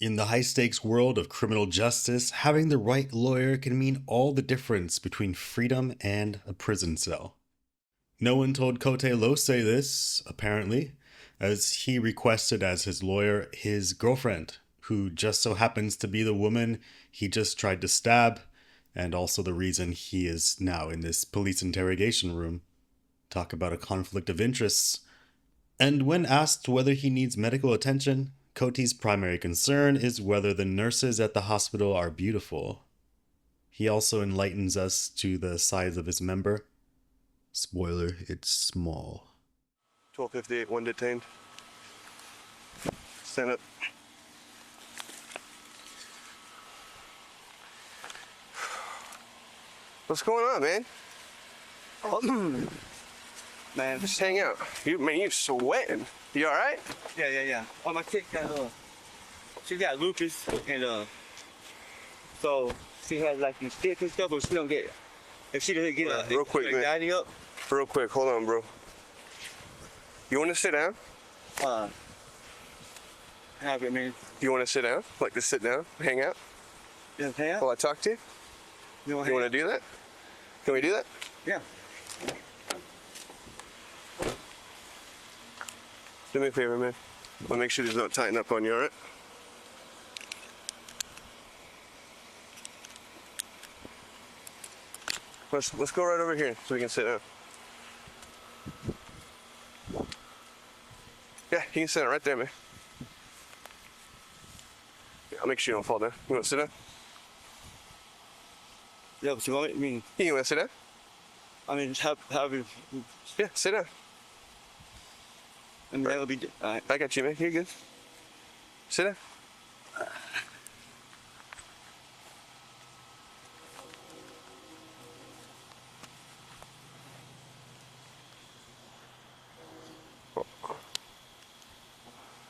In the high-stakes world of criminal justice, having the right lawyer can mean all the difference between freedom and a prison cell. No one told Coty Lohse this, apparently, as he requested as his lawyer his girlfriend, who just so happens to be the woman he just tried to stab, and also the reason he is now in this police interrogation room. Talk about a conflict of interests. And when asked whether he needs medical attention, Coty's primary concern is whether the nurses at the hospital are beautiful. He also enlightens us to the size of his member. Spoiler, it's small. 1258, one detained. Stand up. What's going on, man? Man, Just hang out. You sweating. You all right? yeah. Oh, my chick got she got lupus, and so she has like some sticks and stuff, but she don't get. If she doesn't get Real quick, man. anxiety up, Real quick, hold on, bro. You want to sit down? have it, man. You want to sit down? Like to sit down, hang out Just hang out. while I talk to you? You want to do that? Can we do that? Yeah. Do me a favor, man. I'll make sure these don't tighten up on you, all right? Let's go right over here so we can sit down. Yeah, you can sit down right there, man. Yeah, I'll make sure you don't fall down. You want to sit down? Yeah, but you want me? You want to sit down? I mean, have it. Yeah, sit down. I mean, that'll be. All right. I got you, man. You're good. Sit down.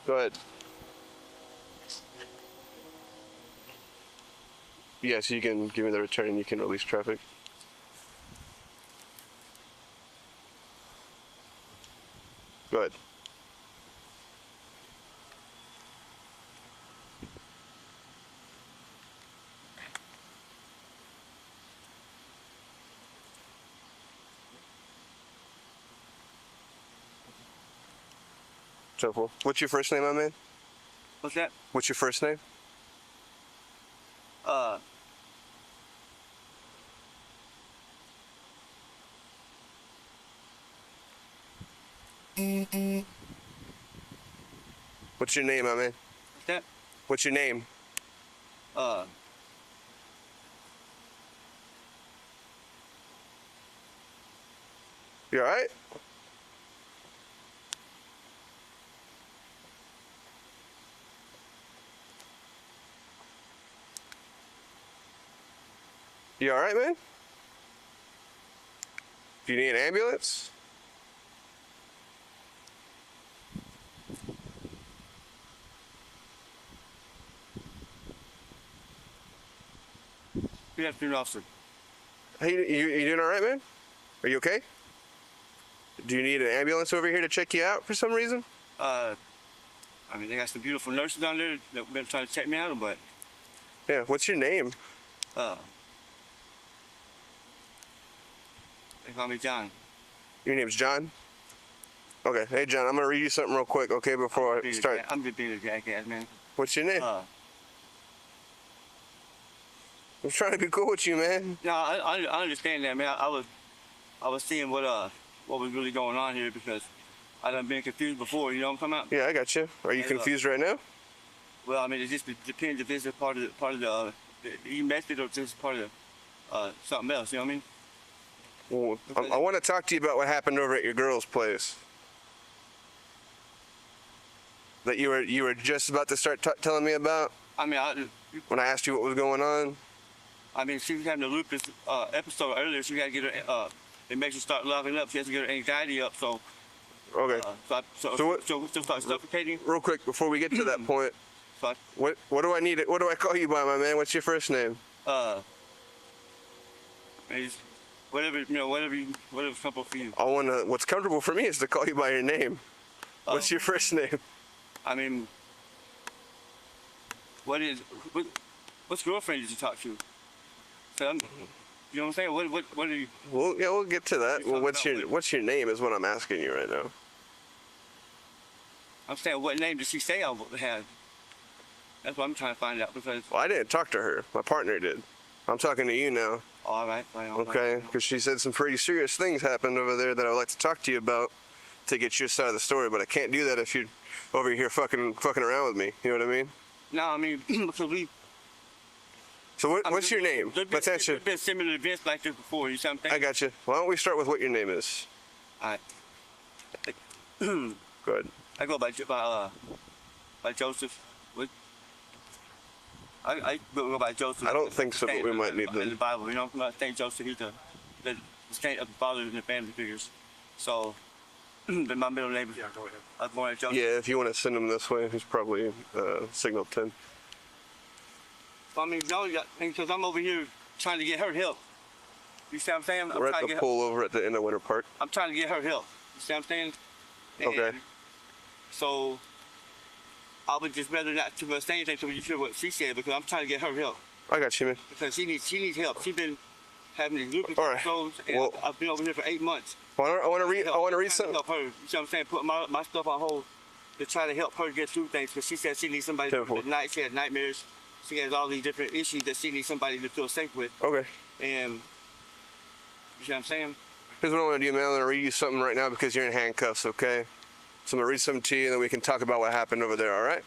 Go ahead. Yeah, so you can give me the return and you can release traffic. Go ahead. So, what's your first name, my man? What's that? What's your first name? What's your name, my man? What's that? What's your name? You alright? You alright, man? Do you need an ambulance? Good afternoon, officer. Hey, you doing alright, man? Are you okay? Do you need an ambulance over here to check you out for some reason? I mean, they got some beautiful nurses down there that been trying to check me out, but Yeah, what's your name? they call me John. Your name's John? Okay, hey John, I'm gonna read you something real quick, okay, before I start. I'm just being a jackass, man. What's your name? I'm trying to be cool with you, man. No, I understand that, man. I was seeing what was really going on here because I done been confused before. You know what I'm talking about? Yeah, I got you. Are you confused right now? Well, I mean, it just depends if it's a part of the method or just part of something else. You know what I mean? Well, I want to talk to you about what happened over at your girl's place. That you were just about to start telling me about. I mean, when I asked you what was going on. I mean, she was having a lupus episode earlier. She had to get her. It makes her start locking up. She has to get her anxiety up. So. Okay. So start suffocating. Real quick, before we get to that point, what do I need? What do I call you by, my man? What's your first name? Whatever's comfortable for you. What's comfortable for me is to call you by your name. What's your first name? I mean, what's girlfriend did you talk to? So you know what I'm saying? What are you? Well, yeah, we'll get to that. Well, talking about what's your name is what I'm asking you right now. I'm saying, what name did she say I had? That's what I'm trying to find out because. Well, I didn't talk to her. My partner did. I'm talking to you now. All right. Okay, because she said some pretty serious things happened over there that I would like to talk to you about to get your side of the story, but I can't do that if you're over here fucking around with me. You know what I mean? No, I mean because we. So what's your name? Let's answer. There's been similar events like this before. You see what I'm saying? I got you. Why don't we start with what your name is? All right. Go ahead. I go by Joseph. What? I go by Joseph. I don't think so, but we might need in the them. Bible. You know, I think Joseph, he's the saint of the fathers and the family figures. So, but my middle name is. Yeah, go ahead. I was born as Joseph. Yeah, if you want to send him this way, he's probably signal 10. I mean, no, because I'm over here trying to get her help. You see what I'm saying? We're at the pool over at the end of Winter Park. I'm trying to get her help. You see what I'm saying? Okay. So, I would just rather not to say anything to you hear what she said because I'm trying to get her help. I got you, man. Because she needs help. She's been having these lupus All right. episodes, and Well, I've been over here for 8 months. I want to read something. Help her. You see what I'm saying? Put my stuff on hold to try to help her get through things because she said she needs somebody at night. She has nightmares. She has all these different issues that she needs somebody to feel safe with. Okay. And you see what I'm saying? Here's what I'm going to do, man. I'm going to read you something right now because you're in handcuffs, okay? So I'm going to read something to you and then we can talk about what happened over there, all right?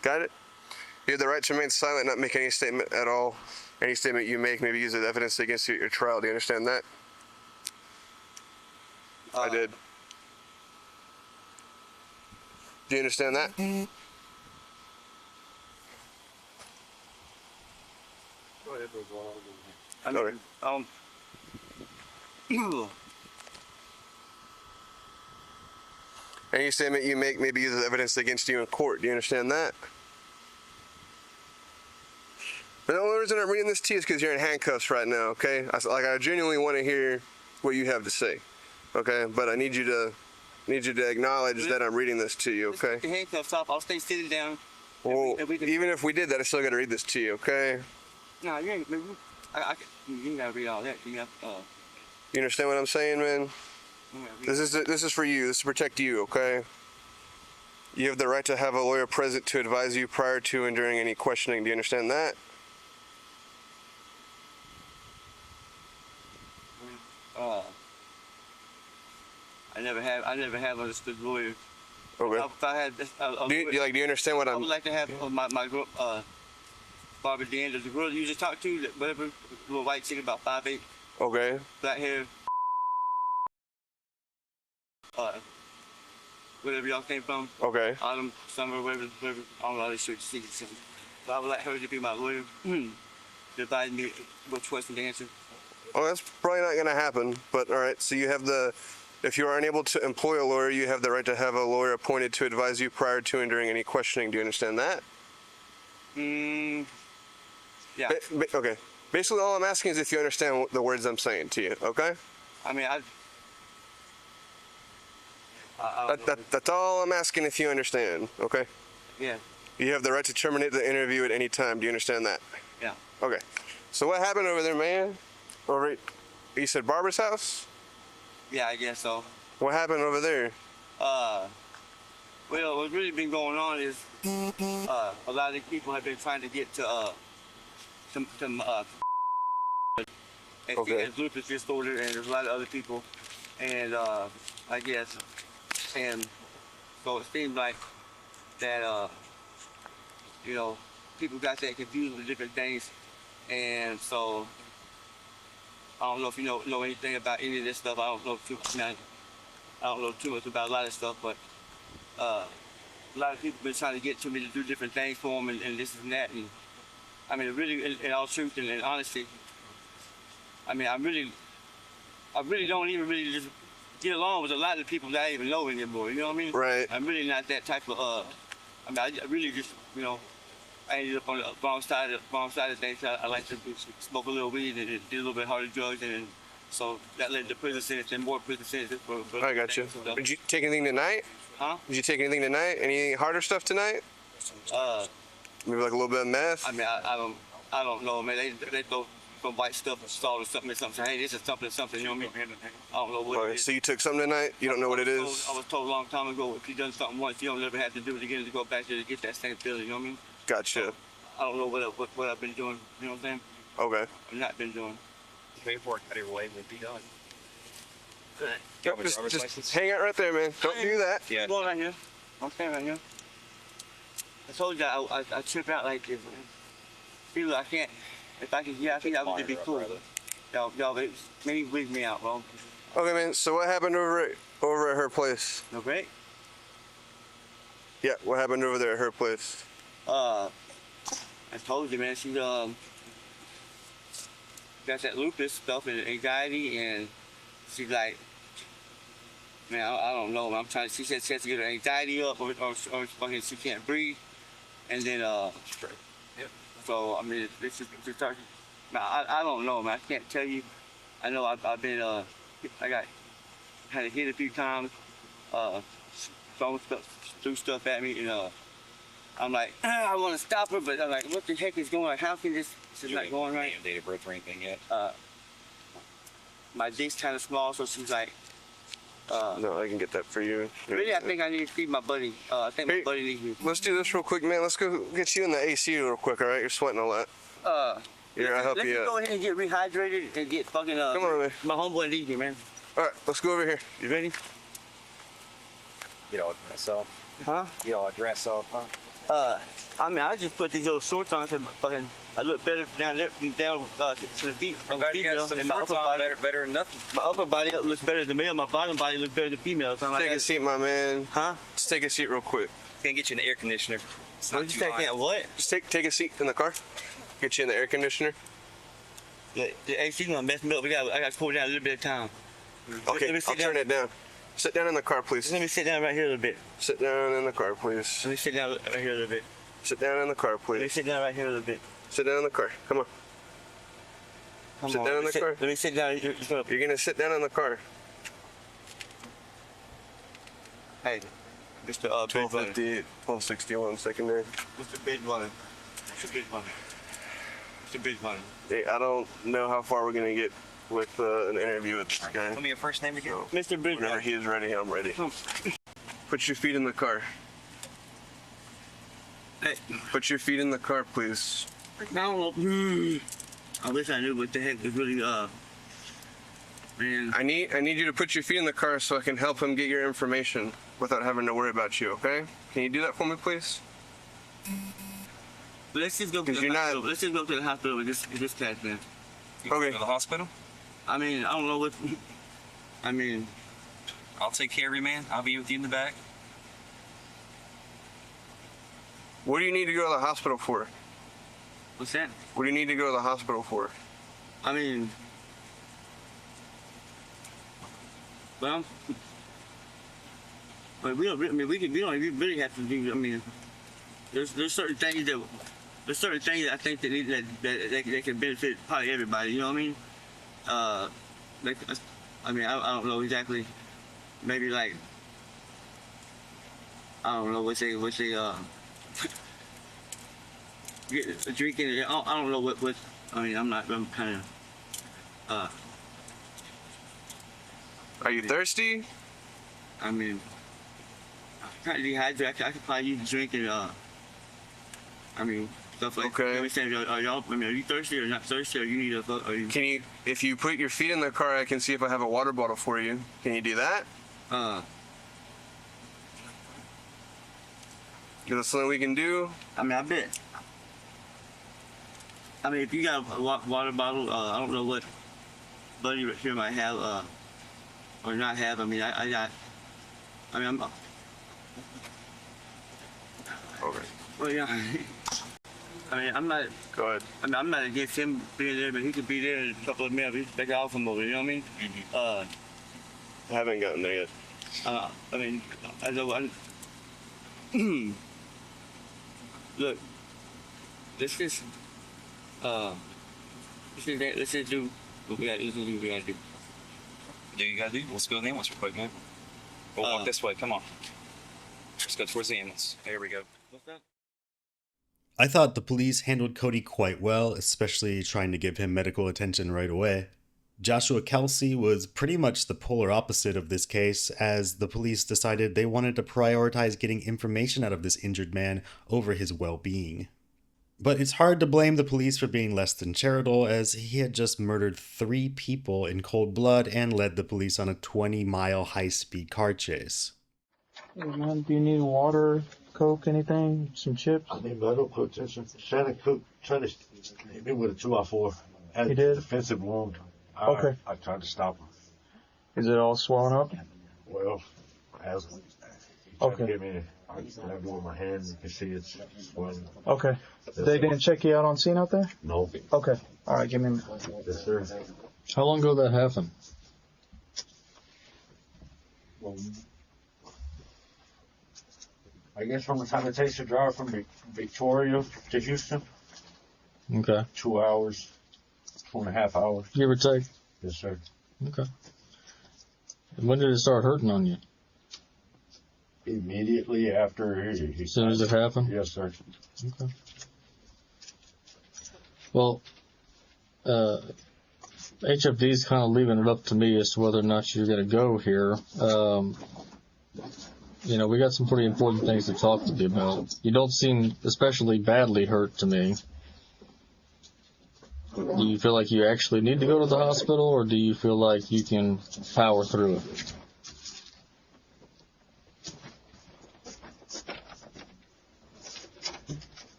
Got it? You have the right to remain silent, not make any statement at all. Any statement you make may be used as evidence against you at your trial. Do you understand that? I did. Do you understand that? I mean, Any statement you make may be used as evidence against you in court. Do you understand that? The only reason I'm reading this to you is because you're in handcuffs right now, okay? I genuinely want to hear what you have to say, okay? But I need you to acknowledge that I'm reading this to you, okay? the handcuffs off. I'll stay sitting down. Well, even if we did that, I still got to read this to you, okay? No, you ain't. You gotta read all that. You understand what I'm saying, man? This is for you. This is to protect you, okay? You have the right to have a lawyer present to advise you prior to and during any questioning. Do you understand that? I never have understood lawyer. Okay. If I had, do you understand what I would like to have my girl, Barbara DeAndre, the girl you just talked to, whatever, little white chick, about 5'8", Okay. black hair, wherever y'all came from. Okay. Autumn, summer, wherever, I don't know how they should see it. So I would like her to be my lawyer, to advise me which question to answer. Oh, that's probably not going to happen, but all right. So you have if you are unable to employ a lawyer, you have the right to have a lawyer appointed to advise you prior to and during any questioning. Do you understand that? Yeah. Okay. Basically, all I'm asking is if you understand the words I'm saying to you, okay? I mean, that's all I'm asking if you understand, okay? Yeah. You have the right to terminate the interview at any time. Do you understand that? Yeah. Okay. So what happened over there, man? You said Barbara's house? Yeah, I guess so. What happened over there? Well, what's really been going on is a lot of people have been trying to get to some Okay. as lupus disorder, and there's a lot of other people, and I guess, and so it seems like that people got that confused with different things, and so I don't know if you know anything about any of this stuff. I don't know too much about a lot of stuff, but a lot of people been trying to get to me to do different things for them, and this and that, and I mean, really, in all truth and in honesty, I mean, I really don't even really just get along with a lot of the people that I even know anymore. You know what I mean? Right. I'm really not that type of. I mean, I really just, I ended up on the wrong side of things. I like to smoke a little weed and do a little bit harder drugs, and so that led to prison sentence and more prison sentences. For I got you. Did you take anything tonight? Huh? Did you take anything tonight? Any harder stuff tonight? Maybe like a little bit of meth? I mean, I don't know, man. They throw some white stuff and salt or something, hey, this is something, you know what I mean? I don't know what it is. So you took something tonight? You don't know what it is? I was told a long time ago, if you done something once, you don't ever have to do it again to go back there to get that same feeling, you know what I mean? Gotcha. I don't know what I've been doing, you know what I'm saying? Okay. I've not been doing. Paperwork out of your way would be done. Yep, just hang out right there, man. Don't do that. Yeah. I'm going right here. I'm staying right here. I told you I trip out like this, man. Feel I can't. If I could, yeah, I think I would be cool. Y'all, maybe wig me out, bro. Okay, man. So what happened over at her place? No great. Yeah, what happened over there at her place? I told you, man. She got that lupus stuff and anxiety, and she's like, man, I don't know. I'm trying. She said she has to get her anxiety up, or fucking she can't breathe, and then Yep. So I mean, this is starting. I don't know, man. I can't tell you. I know I've been had to hit a few times. Throwing stuff, threw stuff at me, and I'm like, I want to stop her, but I'm like, what the heck is going on? How can this is not going right? Date of birth or anything yet? My dick's kind of small, so she's like, No, I can get that for you. really, I think I need to feed my buddy. I think my Hey, buddy needs me. Let's do this real quick, man. Let's go get you in the AC real quick, all right? You're sweating a lot. Here, I'll help let's you just out. go ahead and get rehydrated and get fucking, Come on, man. my homeboy needs me, man. All right, let's go over here. You ready? Get all dressed up. Huh? Get all dressed up, huh? I mean, I just put these little shorts on so fucking I look better down there, down to the feet. I'm glad you got some shorts on, better than nothing. My upper body looks better than male. My bottom body looks better than female. So Take a seat, my man. Huh? Just take a seat real quick. Can't get you in the air conditioner. It's not What you too say? hot. Can't what? Just take a seat in the car. Get you in the air conditioner. The AC gonna mess me up. I got to cool down a little bit of time. Okay, Let me sit I'll turn down. it down. Sit down in the car, please. Let me sit down right here a little bit. Sit down in the car, please. Let me sit down right here a little bit. Sit down in the car, Let me please. sit down right here a little bit. Sit down in the car. Come on. Come Sit on. down in Let me the car. Let me sit down. You're gonna sit down in the car. Hey, Mr. Bed Runner. 1258, 1261 secondary. Mr. Bed Runner. Mr. Bed Runner. Mr. Bed Runner. Hey, I don't know how far we're gonna get with an interview with this guy. Tell me your first name again. Mr. Bed Whenever Runner. he is ready, I'm ready. Put your feet in the car. Hey, Put your feet in the car, please. I don't know. I wish I knew what the heck is really, man. I need you to put your feet in the car so I can help him get your information without having to worry about you, okay? Can you do that for me, please? Let's just go to 'Cause the you're not- hospital. Let's just go to the hospital with this cat, man. You wanna Okay. go to the hospital? I mean, I don't know what. I mean, I'll take care of you, man. I'll be with you in the back. What do you need to go to the hospital for? what's that? What do you need to go to the hospital for? I mean, well, but we don't. I mean, we don't even really have to do. I mean, there's certain things that I think that need that can benefit probably everybody. You know what I mean? Like, I mean, I don't know exactly. Maybe like, I don't know what they get drinking. I don't know what. I mean, I'm kind of. Are you thirsty? I mean, I'm kind of dehydrated. I could probably use drinking. I mean, stuff like. Okay. You understand? Are y'all? I mean, are you thirsty or not thirsty? Or you need a? Are you? Can you, if you put your feet in the car, I can see if I have a water bottle for you. Can you do that? Is that something we can do? I mean, I bet. I mean, if you got a water bottle, I don't know what buddy right here might have, or not have. I mean, I got. I mean, I'm. Okay. Well, yeah. I mean, I'm not. Go ahead. I mean, I'm not against him being there, but he could be there in a couple of minutes. He's back off him over. You know what I mean? I haven't gotten there yet. I mean, I don't. Look, let's just do what we gotta do. Do you gotta do? Let's go to the ambulance real quick, man. We'll walk this way. Come on. Let's go towards the ambulance. There we go. What's that? I thought the police handled Coty quite well, especially trying to give him medical attention right away. Joshua Kelsey was pretty much the polar opposite of this case, as the police decided they wanted to prioritize getting information out of this injured man over his well-being. But it's hard to blame the police for being less than charitable, as he had just murdered 3 people in cold blood and led the police on a 20-mile high-speed car chase. Hey man, do you need water, Coke, anything? Some chips? I need medical attention. Shannon Cook tried to hit me with a 2x4. Had He did? a defensive wound. Okay. I tried to stop him. Is it all swollen up? Well, as he tried to get me, I grabbed it with my hand. You can see it's swelling. Okay. They didn't check you out on scene out there? No. Okay. All right, give me a minute. Yes, sir. How long ago that happened? Well, I guess from the time it takes to drive from Victoria to Houston, Okay. 2 hours, 2.5 hours. Give or take? Yes, sir. Okay. And when did it start hurting on you? Immediately after he As soon as it happened? Yes, sir. Okay. Well, HFD's kind of leaving it up to me as to whether or not you're going to go here. We got some pretty important things to talk to you about. You don't seem especially badly hurt to me. Do you feel like you actually need to go to the hospital, or do you feel like you can power through it?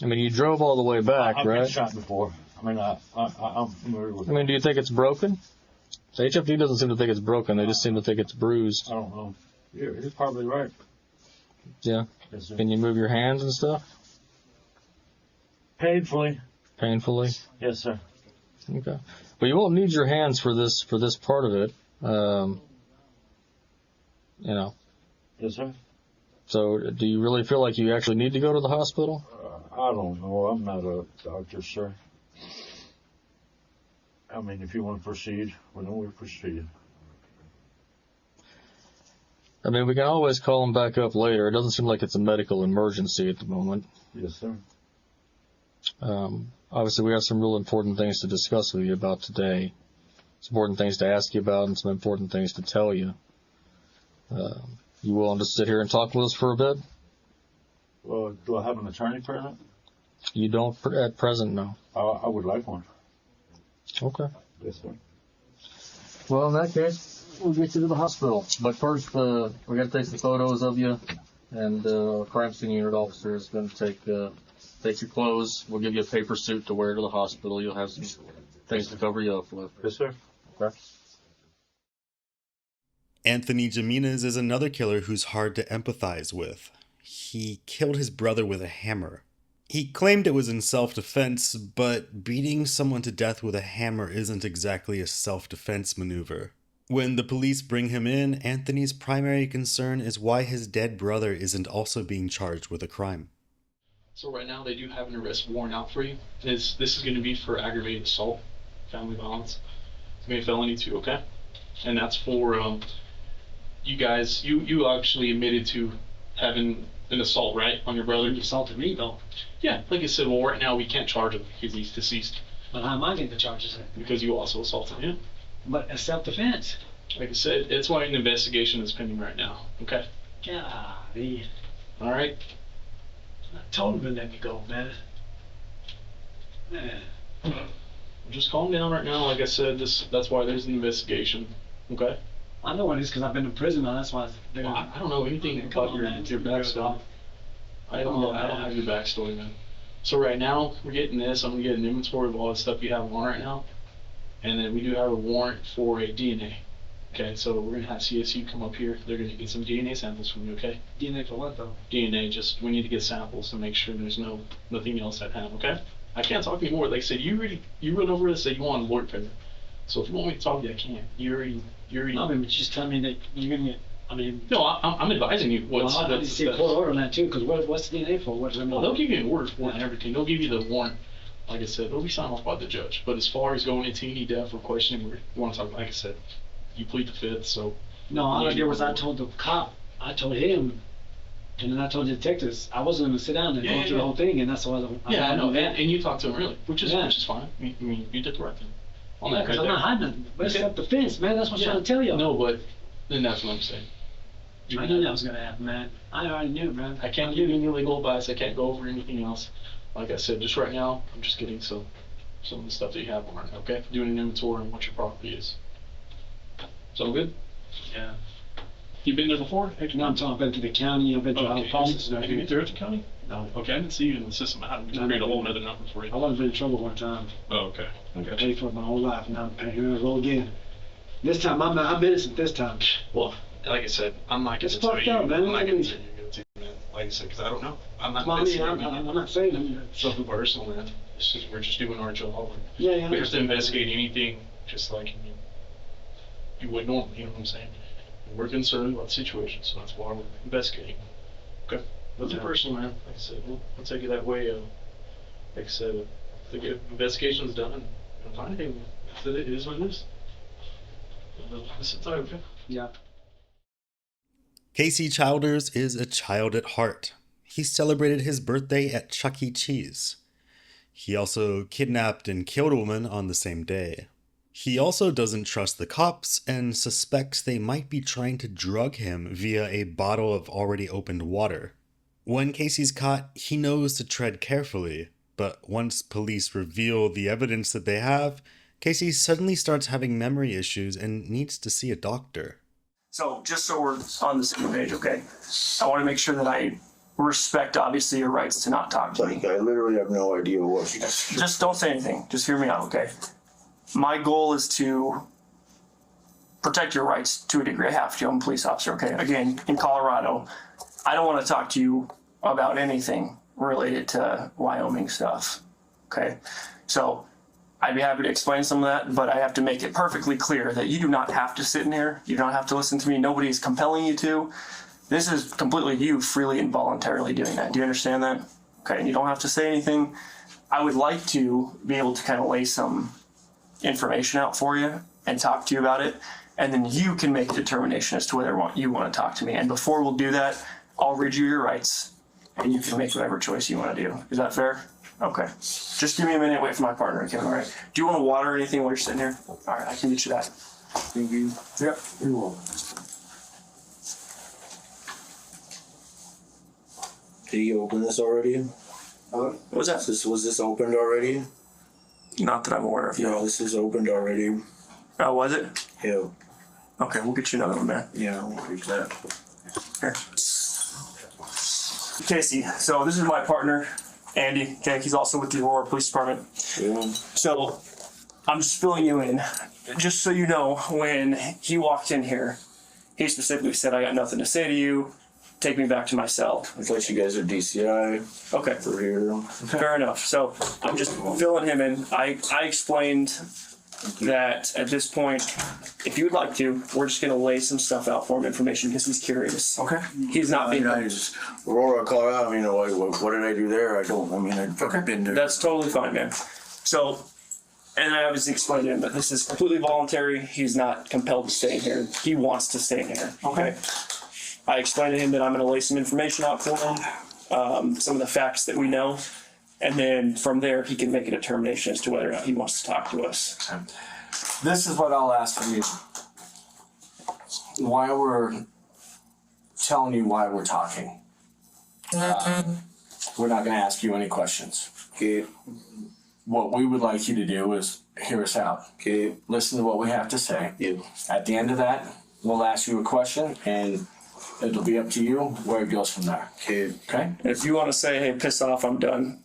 I mean, you drove all the way back, I've been right? shot before. I mean, I'm familiar with it. Do you think it's broken? The HFD doesn't seem to think it's broken. They just seem to think it's bruised. I don't know. Yeah, he's probably right. Yeah. Yes, sir. Can you move your hands and stuff? Painfully. Painfully? Yes, sir. Okay. Well, you won't need your hands for this part of it. Yes, sir. So, do you really feel like you actually need to go to the hospital? I don't know. I'm not a doctor, sir. I mean, if you want to proceed, we'll proceed. I mean, we can always call them back up later. It doesn't seem like it's a medical emergency at the moment. Yes, sir. Obviously, we have some real important things to discuss with you about today. Some important things to ask you about and some important things to tell you. You willing to sit here and talk with us for a bit? Well, do I have an attorney present? You don't at present, no. I would like one. Okay. Yes, sir. Well, in that case, we'll get you to the hospital. But first, we got to take some photos of you, and crime scene unit officer is going to take your clothes. We'll give you a paper suit to wear to the hospital. You'll have some things to cover you up with. Yes, sir. Okay. Anthony Jimenez is another killer who's hard to empathize with. He killed his brother with a hammer. He claimed it was in self-defense, but beating someone to death with a hammer isn't exactly a self-defense maneuver. When the police bring him in, Anthony's primary concern is why his dead brother isn't also being charged with a crime. So right now they do have an arrest warrant out for you. This is going to be for aggravated assault, family violence. It's going to be a felony too, okay? And that's for you guys. You actually admitted to having an assault, right, on your brother? You assaulted me, though. Yeah, like I said, well, right now we can't charge him because he's deceased. But how am I getting the charges then? Because you also assaulted him. But it's self-defense. Like I said, it's why an investigation is pending right now, okay? Golly. All right? I told him to let me go, man. Man. Just calm down right now. Like I said, that's why there's an investigation, okay? I know what it is because I've been in prison, man. That's why they're Well, I don't know anything about your backstory. I don't have your backstory, man. So right now, we're getting this. I'm going to get an inventory of all the stuff you have on right now. And then we do have a warrant for a DNA. Okay, so we're going to have CSU come up here. They're going to get some DNA samples from you, okay? DNA for what, though? DNA, we need to get samples to make sure there's nothing else at hand, okay? I can't talk anymore. Like I said, you run over this and said you want a lawyer present. So if you want me to talk to you, I can't. You already. I mean, just tell me that you're going to get, No, I'm advising you. I need to see a court order on that, too, because what's the DNA for? What's the Well, they'll give you an order for it and everything. They'll give you the warrant. Like I said, they'll be signed off by the judge. But as far as going into any depth or questioning, we want to talk, like I said, you plead the fifth, so. No, all I did was I told the cop, I told him And then I told the detectives I wasn't going to sit down and go through the whole thing, and that's why Yeah, I know. And you talked to him earlier, which is Yeah. fine. I mean, you did the right thing. On Yeah, that because right I'm not there. hiding nothing. Let's Okay. up the fence, man. That's what I'm Yeah. trying to tell you. No, but then that's what I'm saying. I knew that was going to happen, man. I already knew, man. I can't give you any legal advice. I can't go over anything else. Like I said, just right now, I'm just getting some of the stuff that you have on it, okay? Doing an inventory on what your property is. So good? Yeah. You been there before? No, I'm talking. I've been to the county. I've been to the whole process and Have you been everything. through it to county? No. Okay, I didn't see you in the system. I haven't created a whole nother number for I you. wasn't in trouble one time. Oh, okay. I paid for it my whole life, and I'm paying to roll again. This time, I'm innocent this time. Well, like I said, I'm not It's gonna tell fucked you. up, man. I'm not gonna say you're guilty, man. Like I said, because I don't know. I'm not Well, I mean, investigating. I'm not saying I'm. Something personal, man. It's just, we're just doing our job. Yeah, yeah. I We have to understand. investigate anything, just like you would normally. You know what I'm saying? We're concerned about the situation, so that's why we're investigating. Okay. Nothing personal, man. Like I said, we'll take it that way. Like I said, the investigation's done. And we don't find anything. It is what it is. This is time, okay? Yeah. Casey Childers is a child at heart. He celebrated his birthday at Chuck E. Cheese. He also kidnapped and killed a woman on the same day. He also doesn't trust the cops and suspects they might be trying to drug him via a bottle of already opened water. When Casey's caught, he knows to tread carefully, but once police reveal the evidence that they have, Casey suddenly starts having memory issues and needs to see a doctor. So just so we're on the same page, okay? I want to make sure that I respect, obviously, your rights to not talk to me. Like, I literally have no idea what she Just don't say anything. Just hear me out, okay? My goal is to protect your rights to a degree. I have to. I'm a police officer, okay? Again, in Colorado, I don't want to talk to you about anything related to Wyoming stuff, okay? So I'd be happy to explain some of that, but I have to make it perfectly clear that you do not have to sit in here. You don't have to listen to me. Nobody is compelling you to. This is completely you freely and voluntarily doing that. Do you understand that? Okay, and you don't have to say anything. I would like to be able to kind of lay some information out for you and talk to you about it, and then you can make a determination as to whether you want to talk to me. And before we'll do that, I'll read you your rights, and you can make whatever choice you want to do. Is that fair? Okay. Just give me a minute, wait for my partner, okay? All right. Do you want to water or anything while you're sitting here? All right, I can get you that. Thank you. Yep. You're welcome. Did you open this already? What was that? Was this opened already? Not that I'm aware of. No, this is opened already. Oh, was it? Yeah. Okay, we'll get you another one, man. Yeah, I'll take that. Here. Casey, so this is my partner, Andy. Okay, he's also with the Aurora Police Department. Yeah. So I'm just filling you in. Just so you know, when he walked in here, he specifically said, I got nothing to say to you. Take me back to my cell. I thought you guys are DCI Okay, for here. fair enough. So I'm just filling him in. I explained that at this point, if you would like to, we're just going to lay some stuff out for him, information, because he's curious. Okay. He's not being... I just, Aurora, Colorado, I mean, what did I do there? I've never been there. That's totally fine, man. So, and I obviously explained to him that this is completely voluntary. He's not compelled to stay in here. He wants to stay in here. Okay. I explained to him that I'm going to lay some information out for him, some of the facts that we know, and then from there he can make a determination as to whether or not he wants to talk to us. This is what I'll ask from you. Why we're telling you why we're talking. We're not going to ask you any questions. Okay. What we would like you to do is hear us out. Okay. Listen to what we have to say. Yeah. At the end of that, we'll ask you a question, and it'll be up to you where it goes from there. Okay. Okay? And if you want to say, hey, piss off, I'm done.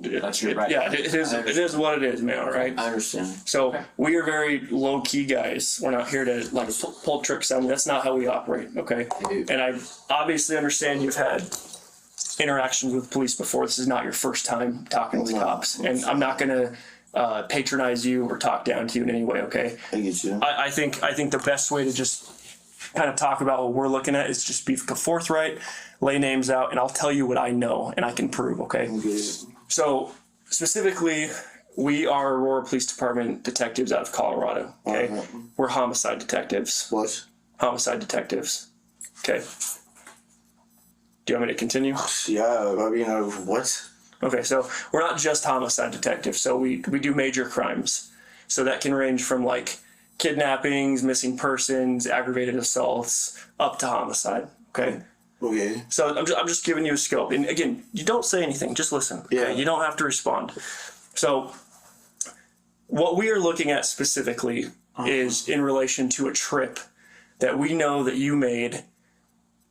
That's your right. Yeah, it is what it is, man, all right? I understand. So we are very low key guys. We're not here to like pull tricks on you. That's not how we operate, okay? And I obviously understand you've had interactions with police before. This is not your first time talking with cops, and I'm not gonna patronize you or talk down to you in any way, okay? I get you. I think the best way to just kind of talk about what we're looking at is just be forthright, lay names out, and I'll tell you what I know and I can prove, okay? Okay. So specifically, we are Aurora Police Department detectives out of Colorado, okay? We're homicide detectives. What? Homicide detectives, okay? Do you want me to continue? Yeah, I mean, what? Okay, so we're not just homicide detectives, so we do major crimes. So that can range from like kidnappings, missing persons, aggravated assaults, up to homicide. Okay. Okay. So I'm just giving you a scope. And again, you don't say anything, just listen. Okay? Yeah. You don't have to respond. So what we are looking at specifically is in relation to a trip that we know that you made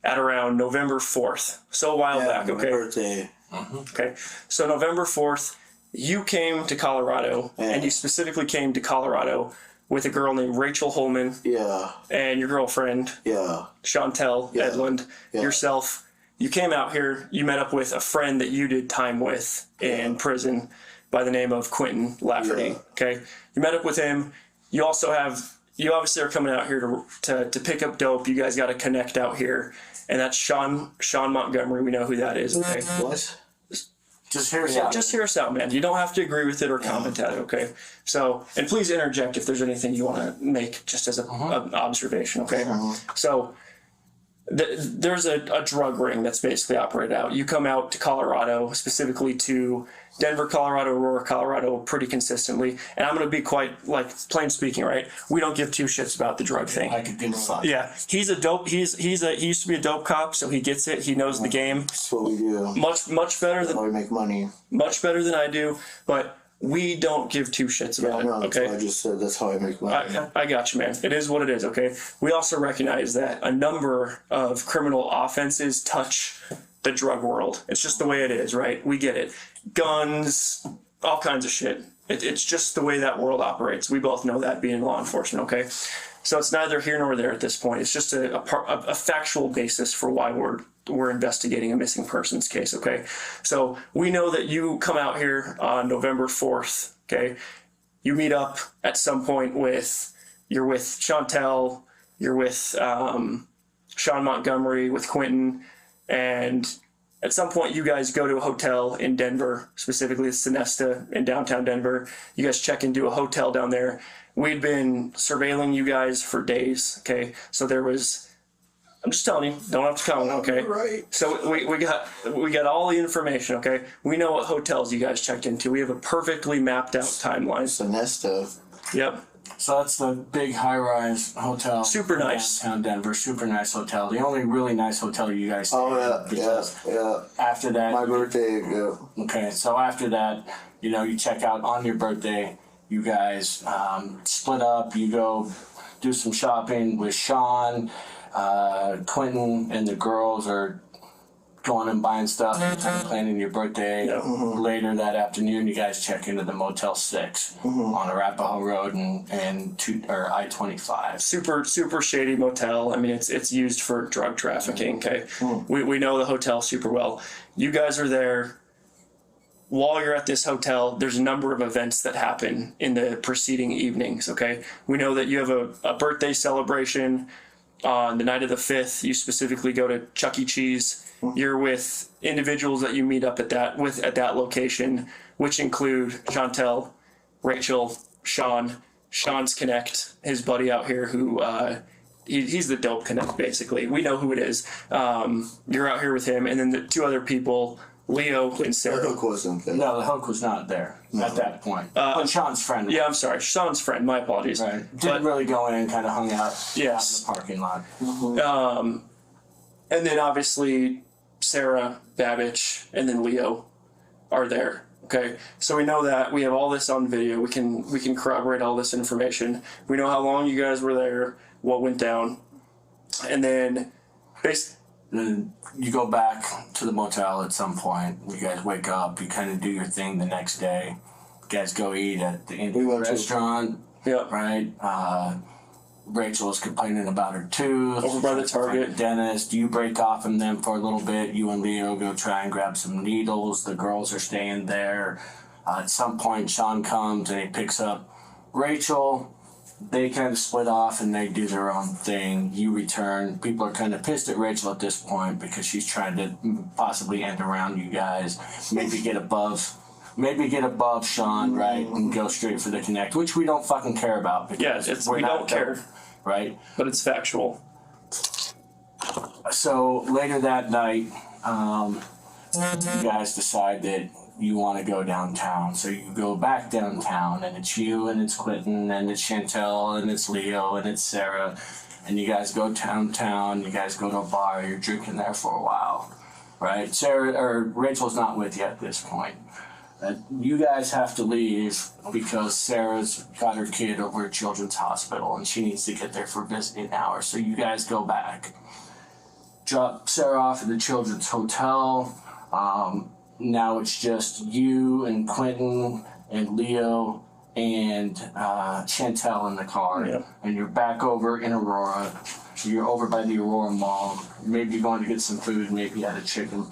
at around November 4th. So a while back, okay? My birthday. Okay. So November 4th, you came to Colorado, and you specifically came to Colorado with a girl named Rachel Holman. Yeah. And your girlfriend. Yeah. Chantel Edlund. Yeah. Yourself. You came out here, you met up with a friend that you did time with in prison by the name of Quentin Lafferty. Yeah. Okay. You met up with him. You obviously are coming out here to pick up dope. You guys got to connect out here. And that's Sean Montgomery. We know who that is. Okay. What? Just hear us out. Just hear us out, man. You don't have to agree with it or comment at it, okay? So, and please interject if there's anything you want to make just as an observation, okay? So, there's a drug ring that's basically operated out. You come out to Colorado, specifically to Denver, Colorado, Aurora, Colorado, pretty consistently. And I'm going to be quite, like, plain speaking, right? We don't give two shits about the drug thing. I could give a fuck. Yeah, he used to be a dope cop, so he gets it. He knows the game. That's what we do. Much better than How we make money. much better than I do, but we don't give two shits about No, it. that's Okay, what I just said. That's how I make money. I got you, man. It is what it is. Okay, we also recognize that a number of criminal offenses touch the drug world. It's just the way it is, right? We get it. Guns, all kinds of shit. It's just the way that world operates. We both know that, being law enforcement. Okay, so it's neither here nor there at this point. It's just a factual basis for why we're investigating a missing persons case. Okay, so we know that you come out here on November 4th. Okay, you meet up at some point you're with Chantel, you're with Sean Montgomery, with Quentin, and at some point you guys go to a hotel in Denver, specifically Sonesta in downtown Denver. You guys check into a hotel down there. We'd been surveilling you guys for days. Okay, so I'm just telling you, don't have to comment, okay? Right. So we got all the information, okay? We know what hotels you guys checked into. We have a perfectly mapped out timeline. Sonesta. Yep. So that's the big high-rise hotel. Super nice. Downtown Denver, super nice hotel. The only really nice hotel you guys stay in. Yeah. After that. My birthday, yeah. Okay, so after that, you check out on your birthday. You guys split up. You go do some shopping with Sean. Quentin and the girls are going and buying stuff and planning your birthday. Later that afternoon, you guys check into the Motel 6 on Arapahoe Road and I-25. Super shady motel. I mean, it's used for drug trafficking. Okay, we know the hotel super well. You guys are there. While you're at this hotel, there's a number of events that happen in the preceding evenings. Okay, we know that you have a birthday celebration on the night of the 5th. You specifically go to Chuck E. Cheese. You're with individuals that you meet up at that location, which include Chantel, Rachel, Sean's Connect, his buddy out here who he's the dope connect basically. We know who it is. You're out here with him, and then the two other people, Leo and Sarah. The hook wasn't there. No, the hook was not there at that point. But Sean's friend. Yeah, I'm sorry. Sean's friend. My apologies. Right. Didn't really go in and kind of hung out in the parking lot. And then obviously Sarah, Babbage, and then Leo are there. Okay, so we know that. We have all this on video. We can corroborate all this information. We know how long you guys were there, what went down, and then Then you go back to the motel at some point. You guys wake up. You kind of do your thing the next day. You guys go eat at the Indian restaurant. Yep. Right? Rachel is complaining about her tooth. Over by the Target. Dentist. You break off from them for a little bit. You and Leo go try and grab some needles. The girls are staying there. At some point, Sean comes and he picks up Rachel. They kind of split off and they do their own thing. You return. People are kind of pissed at Rachel at this point because she's trying to possibly end around you guys. Maybe get above Sean, right, and go straight for the connect, which we don't fucking care about. Because we don't care. Right? But it's factual. So later that night, you guys decide that you want to go downtown. So you go back downtown, and it's you, and it's Quentin, and it's Chantel, and it's Leo, and it's Sarah. And you guys go downtown, you guys go to a bar, you're drinking there for a while, right? Rachel's not with you at this point. You guys have to leave because Sarah's got her kid over at Children's Hospital and she needs to get there for visiting hours. So you guys go back. Drop Sarah off at the Children's Hotel. Now it's just you and Quentin and Leo and Chantel in the car. Yep. And you're back over in Aurora. You're over by the Aurora Mall. Maybe you're going to get some food, maybe at a chicken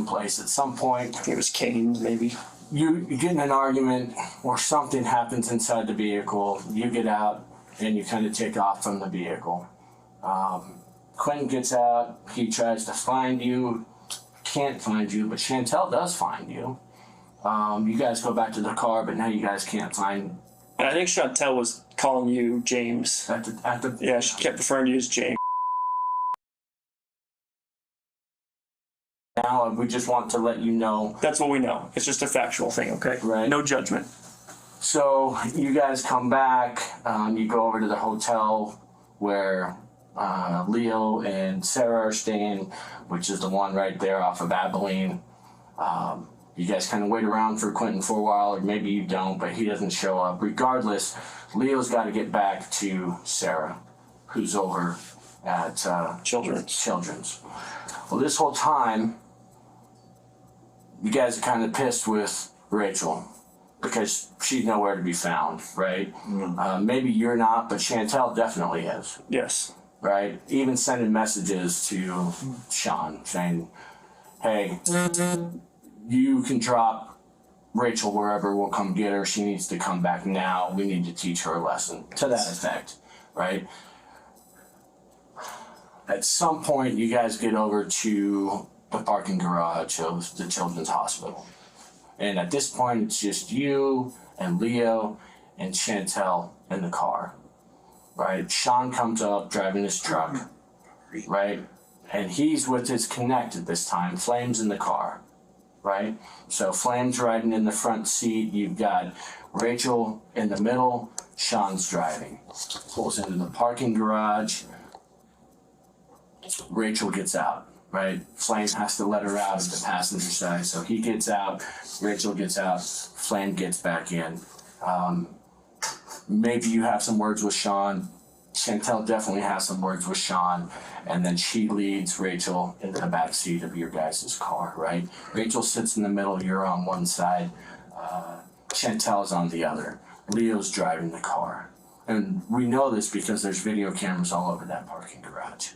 place at some point. I think it was Cane's, maybe. You get in an argument or something happens inside the vehicle. You get out and you kind of take off from the vehicle. Quentin gets out. He tries to find you. Can't find you, but Chantel does find you. You guys go back to the car, but now you guys can't find. And I think Chantel was calling you James. Yeah, she kept referring to you as James. Now we just want to let you know. That's what we know. It's just a factual thing, okay? Right. No judgment. So you guys come back. You go over to the hotel where Leo and Sarah are staying, which is the one right there off of Abilene. You guys kind of wait around for Quentin for a while, or maybe you don't, but he doesn't show up. Regardless, Leo's got to get back to Sarah, who's over at Children's. Well, this whole time, you guys are kind of pissed with Rachel because she's nowhere to be found, right? Maybe you're not, but Chantel definitely is. Yes. Right? Even sending messages to Sean saying, hey, you can drop Rachel wherever, we'll come get her. She needs to come back now. We need to teach her a lesson. To that effect, right? At some point, you guys get over to the parking garage of the Children's Hospital. And at this point, it's just you and Leo and Chantel in the car, right? Sean comes up driving his truck, right? And he's with his Connect at this time. Flame's in the car, right? So Flame's riding in the front seat. You've got Rachel in the middle. Sean's driving. Pulls into the parking garage. Rachel gets out, right? Flame has to let her out at the passenger side. So he gets out. Rachel gets out. Flame gets back in. Maybe you have some words with Sean. Chantel definitely has some words with Sean, and then she leads Rachel into the back seat of your guys' car, right? Rachel sits in the middle, you're on one side, Chantel's on the other. Leo's driving the car. And we know this because there's video cameras all over that parking garage.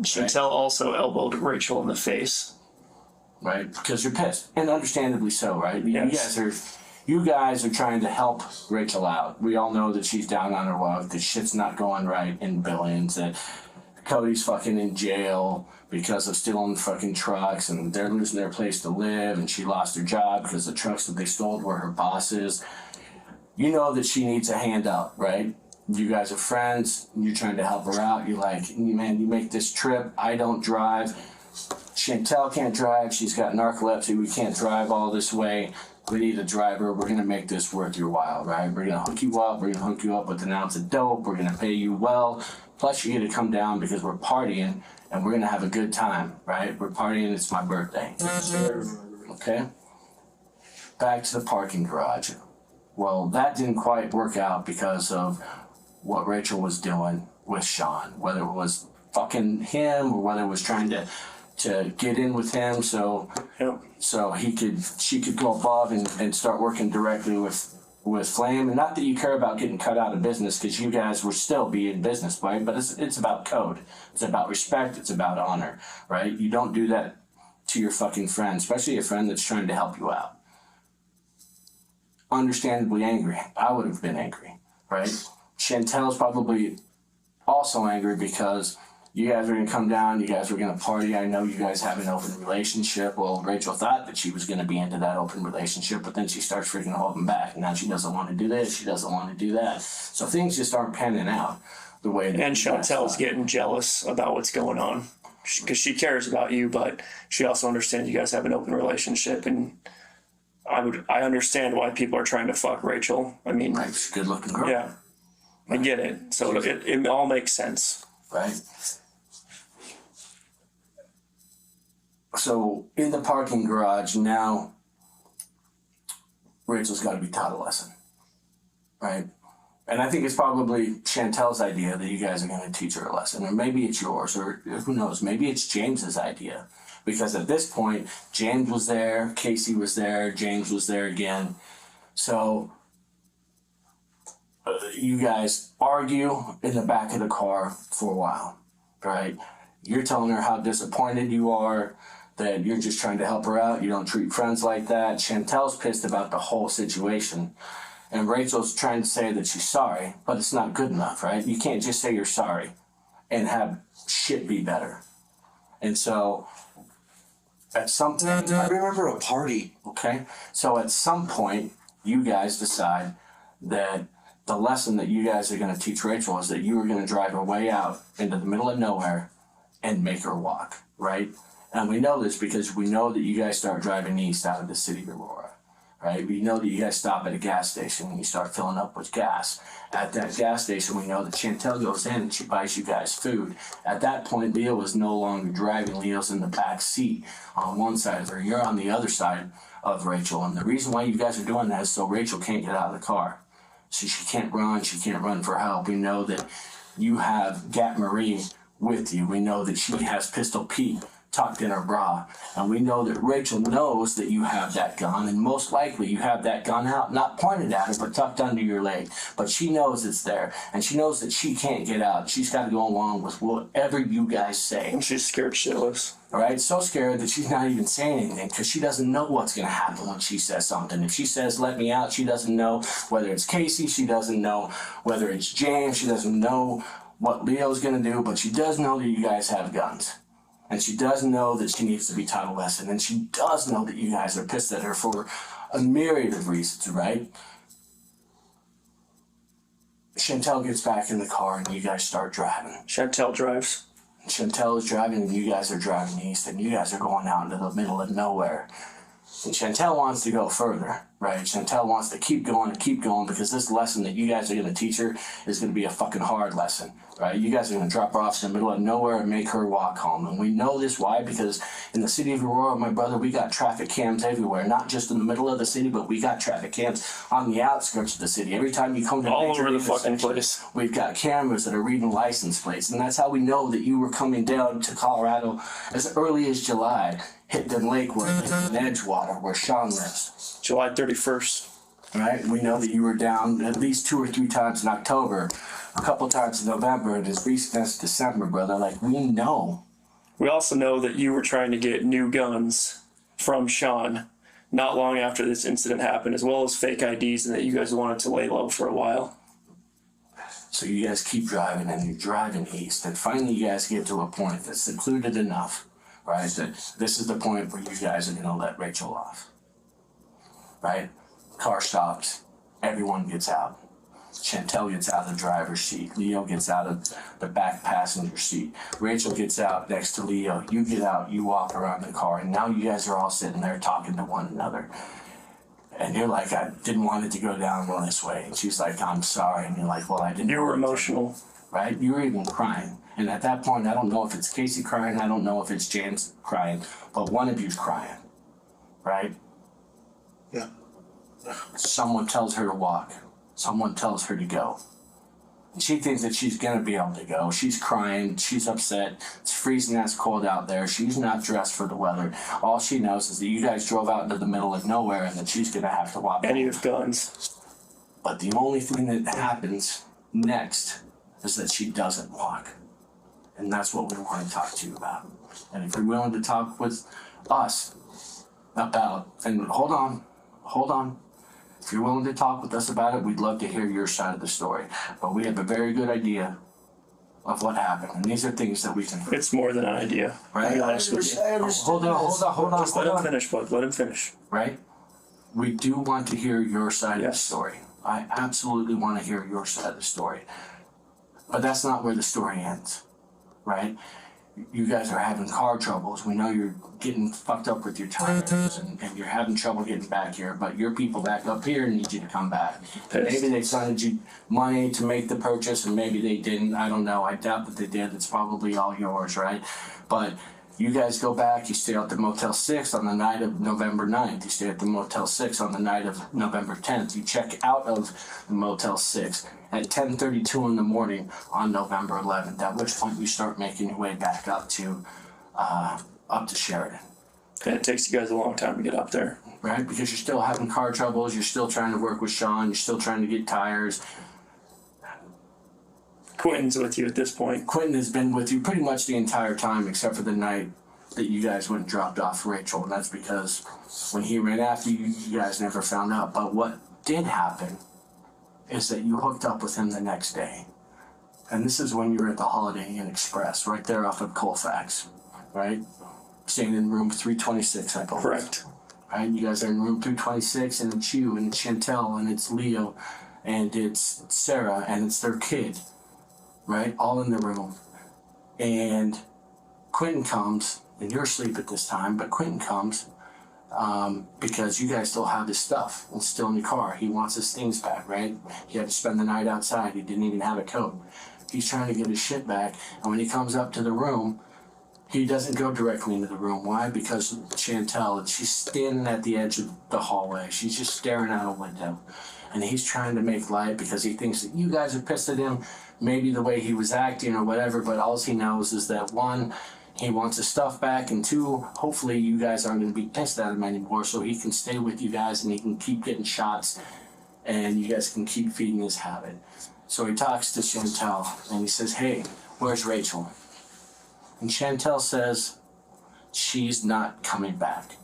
Chantel also elbowed Rachel in the face. Right? Because you're pissed. And understandably so, right? Yes. You guys are trying to help Rachel out. We all know that she's down on her luck, that shit's not going right in Billings, that Coty's fucking in jail because of stealing fucking trucks, and they're losing their place to live, and she lost her job because the trucks that they stole were her boss's. You know that she needs a hand up, right? You guys are friends, you're trying to help her out. You're like, man, you make this trip, I don't drive. Chantel can't drive, she's got narcolepsy, we can't drive all this way. We need a driver. We're gonna make this worth your while, right? We're gonna hook you up. We're gonna hook you up with an ounce of dope. We're gonna pay you well. Plus, you get to come down because we're partying and we're gonna have a good time, right? We're partying. It's my birthday. Okay. Back to the parking garage. Well, that didn't quite work out because of what Rachel was doing with Sean. Whether it was fucking him or whether it was trying to get in with him so she could go above and start working directly with Flame. And not that you care about getting cut out of business, because you guys will still be in business, right? But it's about code. It's about respect. It's about honor, right? You don't do that to your fucking friend, especially a friend that's trying to help you out. Understandably angry. I would have been angry, right? Chantel's probably also angry because you guys are going to come down, you guys are going to party. I know you guys have an open relationship. Well, Rachel thought that she was going to be into that open relationship, but then she starts freaking holding back. And now she doesn't want to do this, she doesn't want to do that. So things just aren't panning out the way that And Chantel's getting jealous about what's going on. because she cares about you, but she also understands you guys have an open relationship, and I understand why people are trying to fuck Rachel. I mean, Right, she's a good looking girl. yeah, I get it. So it all makes sense. Right? So in the parking garage now, Rachel's got to be taught a lesson, right? And I think it's probably Chantel's idea that you guys are going to teach her a lesson, or maybe it's yours, or who knows, maybe it's James's idea. Because at this point, James was there, Casey was there, James was there again. So you guys argue in the back of the car for a while, right? You're telling her how disappointed you are, that you're just trying to help her out. You don't treat friends like that. Chantel's pissed about the whole situation. And Rachel's trying to say that she's sorry, but it's not good enough, right? You can't just say you're sorry and have shit be better. And so at some point, I remember a party. Okay? So at some point, you guys decide that the lesson that you guys are going to teach Rachel is that you are going to drive her way out into the middle of nowhere and make her walk, right? And we know this because we know that you guys start driving east out of the city of Aurora, right? We know that you guys stop at a gas station and you start filling up with gas. At that gas station, we know that Chantel goes in and she buys you guys food. At that point, Leo was no longer driving. Leo's in the back seat on one side of her. You're on the other side of Rachel. And the reason why you guys are doing that is so Rachel can't get out of the car. So she can't run for help. We know that you have Gat Marie with you. We know that she has Pistol Pete tucked in her bra. And we know that Rachel knows that you have that gun, and most likely you have that gun out, not pointed at her, but tucked under your leg. But she knows it's there, and she knows that she can't get out. She's got to go along with whatever you guys say. And she's scared shitless. All right, so scared that she's not even saying anything because she doesn't know what's going to happen when she says something. If she says, let me out, she doesn't know whether it's Casey, she doesn't know whether it's James, she doesn't know what Leo's going to do, but she does know that you guys have guns. And she does know that she needs to be taught a lesson. And she does know that you guys are pissed at her for a myriad of reasons, right? Chantel gets back in the car and you guys start driving. Chantel drives. Chantel is driving and you guys are driving east and you guys are going out into the middle of nowhere. And Chantel wants to go further, right? Chantel wants to keep going because this lesson that you guys are going to teach her is going to be a fucking hard lesson, right? You guys are going to drop her off in the middle of nowhere and make her walk home. And we know this, why? Because in the city of Aurora, my brother, we got traffic cams everywhere. Not just in the middle of the city, but we got traffic cams on the outskirts of the city. Every time you come to all over the fucking place, we've got cameras that are reading license plates. And that's how we know that you were coming down to Colorado as early as July. Hit in Lakewood, in Edgewater, where Sean lives. July 31st. Right? We know that you were down at least 2 or 3 times in October, a couple times in November, and as recent as December, brother. Like, we know. We also know that you were trying to get new guns from Sean not long after this incident happened, as well as fake IDs, and that you guys wanted to lay low for a while. So you guys keep driving, and you're driving east, and finally you guys get to a point that's secluded enough, right, that this is the point where you guys are going to let Rachel off, right? Car stops, everyone gets out. Chantel gets out of the driver's seat. Leo gets out of the back passenger seat. Rachel gets out next to Leo. You get out, you walk around the car, and now you guys are all sitting there talking to one another. And you're like, I didn't want it to go down this way. And she's like, I'm sorry. And you're like, well, I didn't. You were emotional. Right? You were even crying. And at that point, I don't know if it's Casey crying. I don't know if it's James crying. But one of you's crying. Right? Yeah. Someone tells her to walk. Someone tells her to go. And she thinks that she's going to be able to go. She's crying. She's upset. It's freezing ass cold out there. She's not dressed for the weather. All she knows is that you guys drove out into the middle of nowhere and that she's going to have to walk. And you have guns. But the only thing that happens next is that she doesn't walk. And that's what we want to talk to you about. And if you're willing to talk with us about, and hold on. If you're willing to talk with us about it, we'd love to hear your side of the story. But we have a very good idea of what happened. And these are things that we can... It's more than an idea. Right? I'll be honest with you. Hold on. Just let him finish, bud. Let him finish. Right? We do want to hear your side of the story. I absolutely want to hear your side of the story. But that's not where the story ends. Right? you guys are having car troubles. We know you're getting fucked up with your tires and you're having trouble getting back here, but your people back up here need you to come back. Maybe they sent you money to make the purchase and maybe they didn't. I don't know. I doubt that they did. It's probably all yours, right? But you guys go back, you stay at the Motel 6 on the night of November 9th. You stay at the Motel 6 on the night of November 10th. You check out of the Motel 6 at 10:32 in the morning on November 11th, at which point you start making your way back up to Sheridan. And it takes you guys a long time to get up there. Right? Because you're still having car troubles, you're still trying to work with Sean, you're still trying to get tires. Quentin's with you at this point. Quentin has been with you pretty much the entire time except for the night that you guys went and dropped off Rachel, and that's because when he ran after you, you guys never found out. But what did happen is that you hooked up with him the next day. And this is when you were at the Holiday Inn Express, right there off of Colfax, right? Staying in room 326, I believe. Correct. Right? You guys are in room 326, and it's you, and it's Chantel, and it's Leo, and it's Sarah, and it's their kid, right? All in the room. And Quentin comes, and you're asleep at this time, but Quentin comes because you guys still have his stuff. It's still in your car. He wants his things back, right? He had to spend the night outside. He didn't even have a coat. He's trying to get his shit back, and when he comes up to the room, he doesn't go directly into the room. Why? Because Chantel, she's standing at the edge of the hallway. She's just staring out a window. And he's trying to make light because he thinks that you guys are pissed at him, maybe the way he was acting or whatever, but all he knows is that, one, he wants his stuff back, and two, hopefully you guys aren't going to be pissed at him anymore so he can stay with you guys and he can keep getting shots and you guys can keep feeding his habit. So he talks to Chantel and he says, hey, where's Rachel? And Chantel says, she's not coming back.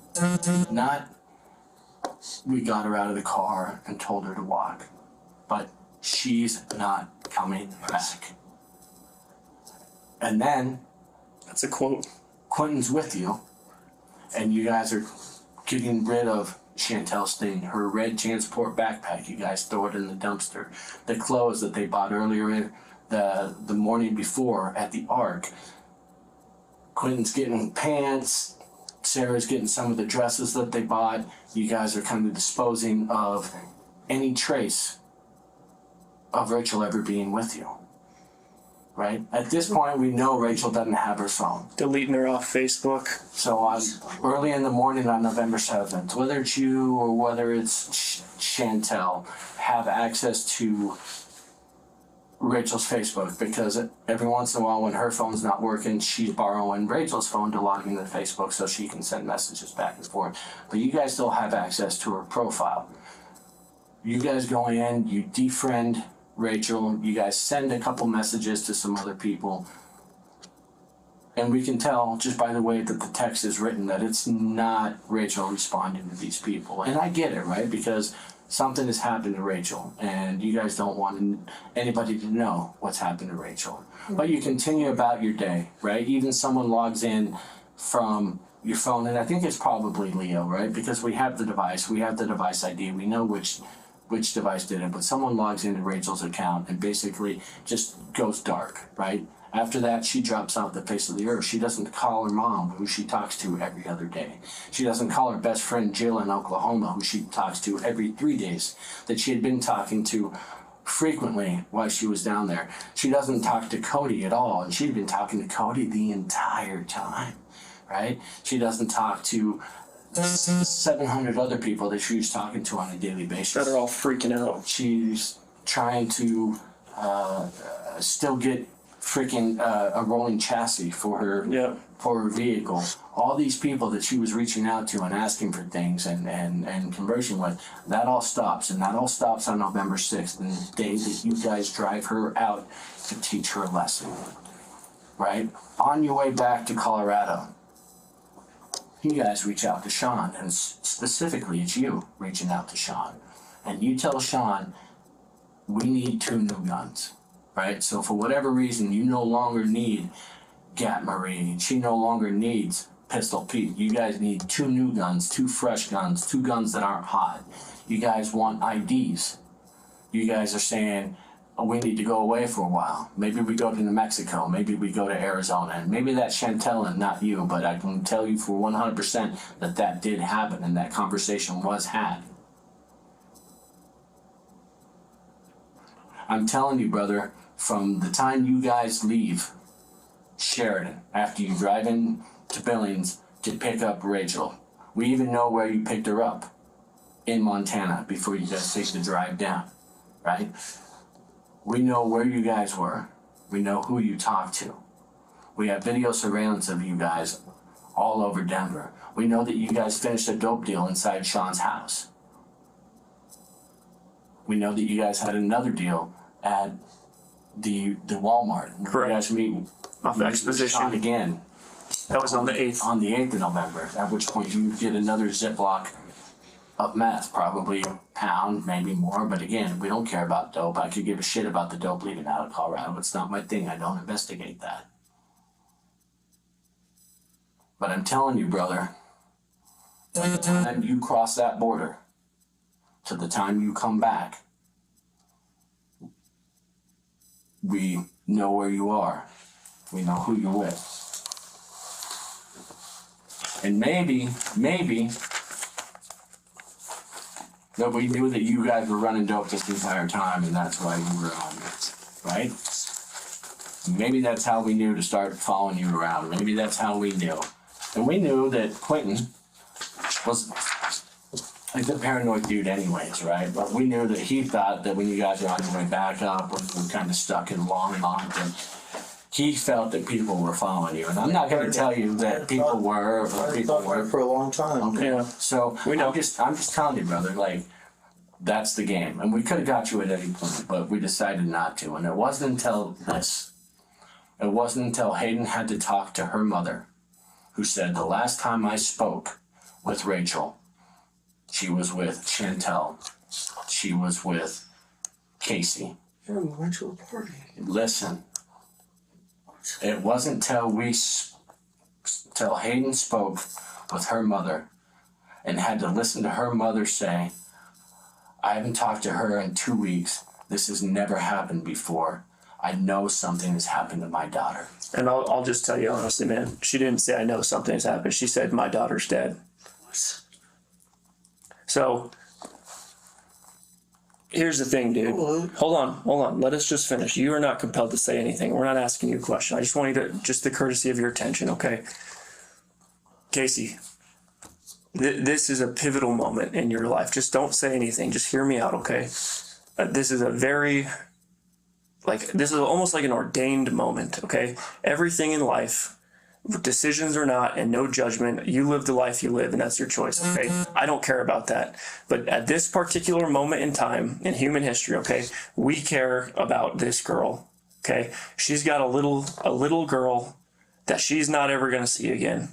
Not, we got her out of the car and told her to walk, but she's not coming back. And then, That's a quote. Quentin's with you, and you guys are getting rid of Chantel's thing, her red JanSport backpack. You guys throw it in the dumpster. The clothes that they bought earlier in the morning before at the Ark. Quentin's getting pants. Sarah's getting some of the dresses that they bought. You guys are kind of disposing of any trace of Rachel ever being with you. Right? At this point, we know Rachel doesn't have her phone. Deleting her off Facebook. So on early in the morning on November 7th, whether it's you or whether it's Chantel, have access to Rachel's Facebook, because every once in a while when her phone's not working, she's borrowing Rachel's phone to log into Facebook so she can send messages back and forth. But you guys still have access to her profile. You guys go in, you defriend Rachel, you guys send a couple messages to some other people, and we can tell just by the way that the text is written that it's not Rachel responding to these people. And I get it, right? Because something has happened to Rachel, and you guys don't want anybody to know what's happened to Rachel. But you continue about your day, right? Even someone logs in from your phone, and I think it's probably Leo, right? Because we have the device ID, we know which device did it, but someone logs into Rachel's account and basically just goes dark, right? After that, she drops off the face of the earth. She doesn't call her mom, who she talks to every other day. She doesn't call her best friend Jill in Oklahoma, who she talks to every 3 days, that she had been talking to frequently while she was down there. She doesn't talk to Coty at all, and she'd been talking to Coty the entire time, right? She doesn't talk to 700 other people that she's talking to on a daily basis. That are all freaking out. She's trying to still get freaking a rolling chassis for her vehicle. All these people that she was reaching out to and asking for things and conversing with, that all stops. And that all stops on November 6th, and the day that you guys drive her out to teach her a lesson. Right? On your way back to Colorado, you guys reach out to Sean, and specifically it's you reaching out to Sean. And you tell Sean, we need 2 new guns, right? So for whatever reason, you no longer need Gat Marie, and she no longer needs Pistol Pete. You guys need 2 new guns, 2 fresh guns, 2 guns that aren't hot. You guys want IDs. You guys are saying, we need to go away for a while. Maybe we go to New Mexico. Maybe we go to Arizona. And maybe that's Chantel and not you, but I can tell you for 100% that did happen and that conversation was had. I'm telling you, brother, from the time you guys leave Sheridan, after you drive in to Billings to pick up Rachel, we even know where you picked her up in Montana before you guys take the drive down, right? We know where you guys were. We know who you talked to. We have video surveillance of you guys all over Denver. We know that you guys finished a dope deal inside Sean's house. We know that you guys had another deal at the Walmart. Correct. You guys meet Off Exposition. Sean again. That was on the 8th. On the 8th of November, at which point you get another Ziploc of meth, probably a pound, maybe more. But again, we don't care about dope. I could give a shit about the dope leaving out of Colorado. It's not my thing. I don't investigate that. But I'm telling you, brother, from the time you cross that border to the time you come back, we know where you are. We know who you're with. And maybe, nobody knew that you guys were running dope this entire time, and that's why you were on it, right? Maybe that's how we knew to start following you around. Maybe that's how we knew. And we knew that Quentin was like a paranoid dude anyways, right? But we knew that he thought that when you guys were on your way back up, when you were kind of stuck in Longmont, and he felt that people were following you. And I'm not going to tell you that people were or people were for a long time. Okay. Yeah. So we know. I'm just telling you, brother, like, that's the game. And we could have got you at any point, but we decided not to. And it wasn't until this. It wasn't until Hayden had to talk to her mother, who said, the last time I spoke with Rachel, she was with Chantel. She was with Casey. Yeah, we went to a party. Listen. It wasn't till Hayden spoke with her mother and had to listen to her mother say, I haven't talked to her in 2 weeks. This has never happened before. I know something has happened to my daughter. And I'll just tell you honestly, man, she didn't say I know something has happened. She said my daughter's dead. So here's the thing, dude. Hold on. Let us just finish. You are not compelled to say anything. We're not asking you a question. I just want you to, just the courtesy of your attention, okay? Casey, this is a pivotal moment in your life. Just don't say anything. Just hear me out, okay? This is this is almost like an ordained moment, okay? Everything in life, decisions or not, and no judgment, you live the life you live, and that's your choice, okay? I don't care about that. But at this particular moment in time in human history, okay, we care about this girl, okay? She's got a little girl that she's not ever gonna see again.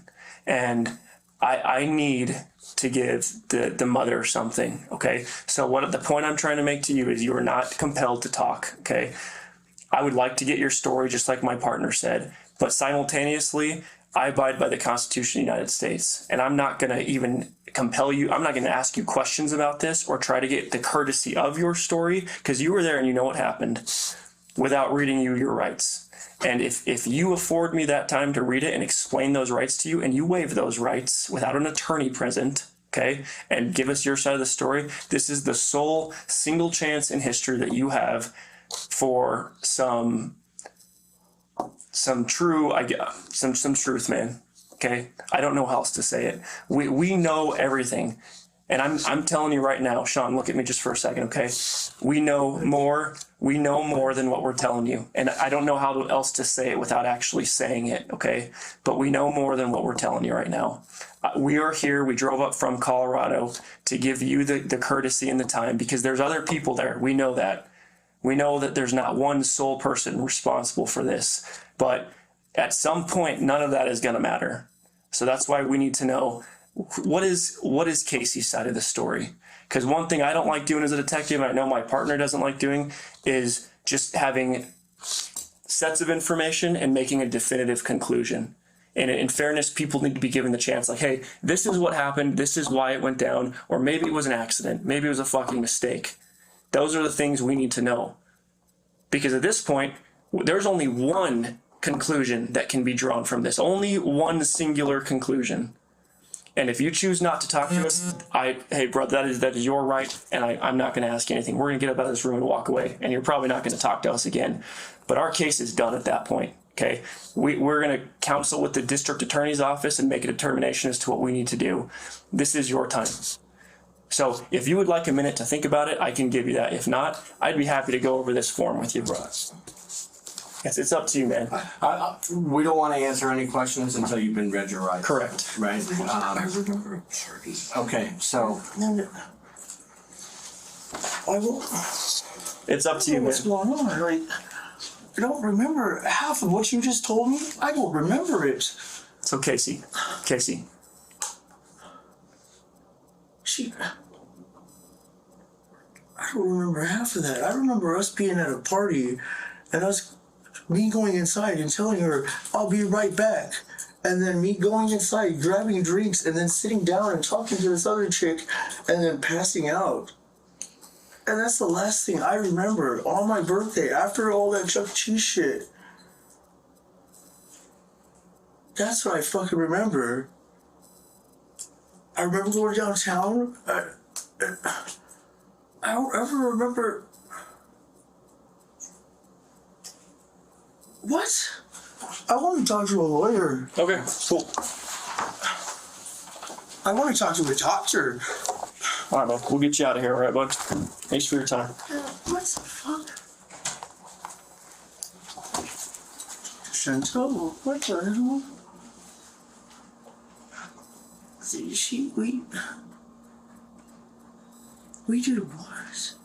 And I need to give the mother something, okay? So the point I'm trying to make to you is you are not compelled to talk, okay? I would like to get your story just like my partner said, but simultaneously, I abide by the Constitution of the United States, and I'm not gonna even compel you, I'm not gonna ask you questions about this or try to get the courtesy of your story, because you were there and you know what happened, without reading you your rights. And if you afford me that time to read it and explain those rights to you, and you waive those rights without an attorney present, okay, and give us your side of the story, this is the sole single chance in history that you have for some truth, man. Okay, I don't know how else to say it. We know everything, and I'm telling you right now, Sean. Look at me just for a second, okay? We know more. We know more than what we're telling you, and I don't know how else to say it without actually saying it, okay? But we know more than what we're telling you right now. We are here. We drove up from Colorado to give you the courtesy and the time because there's other people there. We know that. We know that there's not one sole person responsible for this, but at some point, none of that is going to matter. So that's why we need to know what is Casey's side of the story. Because one thing I don't like doing as a detective, and I know my partner doesn't like doing, is just having sets of information and making a definitive conclusion. And in fairness, people need to be given the chance, like, hey, this is what happened, this is why it went down, or maybe it was an accident, maybe it was a fucking mistake. Those are the things we need to know. Because at this point, there's only one conclusion that can be drawn from this. Only one singular conclusion. And if you choose not to talk to us, hey, brother, that is your right, and I'm not going to ask you anything. We're going to get up out of this room and walk away, and you're probably not going to talk to us again. But our case is done at that point, okay? We're going to counsel with the district attorney's office and make a determination as to what we need to do. This is your time. So if you would like a minute to think about it, I can give you that. If not, I'd be happy to go over this form with you. Yes, it's up to you, man. We don't want to answer any questions until you've been read your rights. Correct. Right? Okay, so. It's up to you, man. What's going on? Like, I don't remember half of what you just told me. I don't remember it. So Casey. I don't remember half of that. I remember us being at a party and me going inside and telling her, I'll be right back. And then me going inside, grabbing drinks, and then sitting down and talking to this other chick, and then passing out. And that's the last thing I remember on my birthday, after all that Chuck E. Cheese shit. That's what I fucking remember. I remember going downtown. I don't ever remember. What? I want to talk to a lawyer. Okay, cool. I want to talk to a doctor. All right, bud. We'll get you out of here, all right, bud? Thanks for your time. What the fuck? Chantal, what the hell? We did what?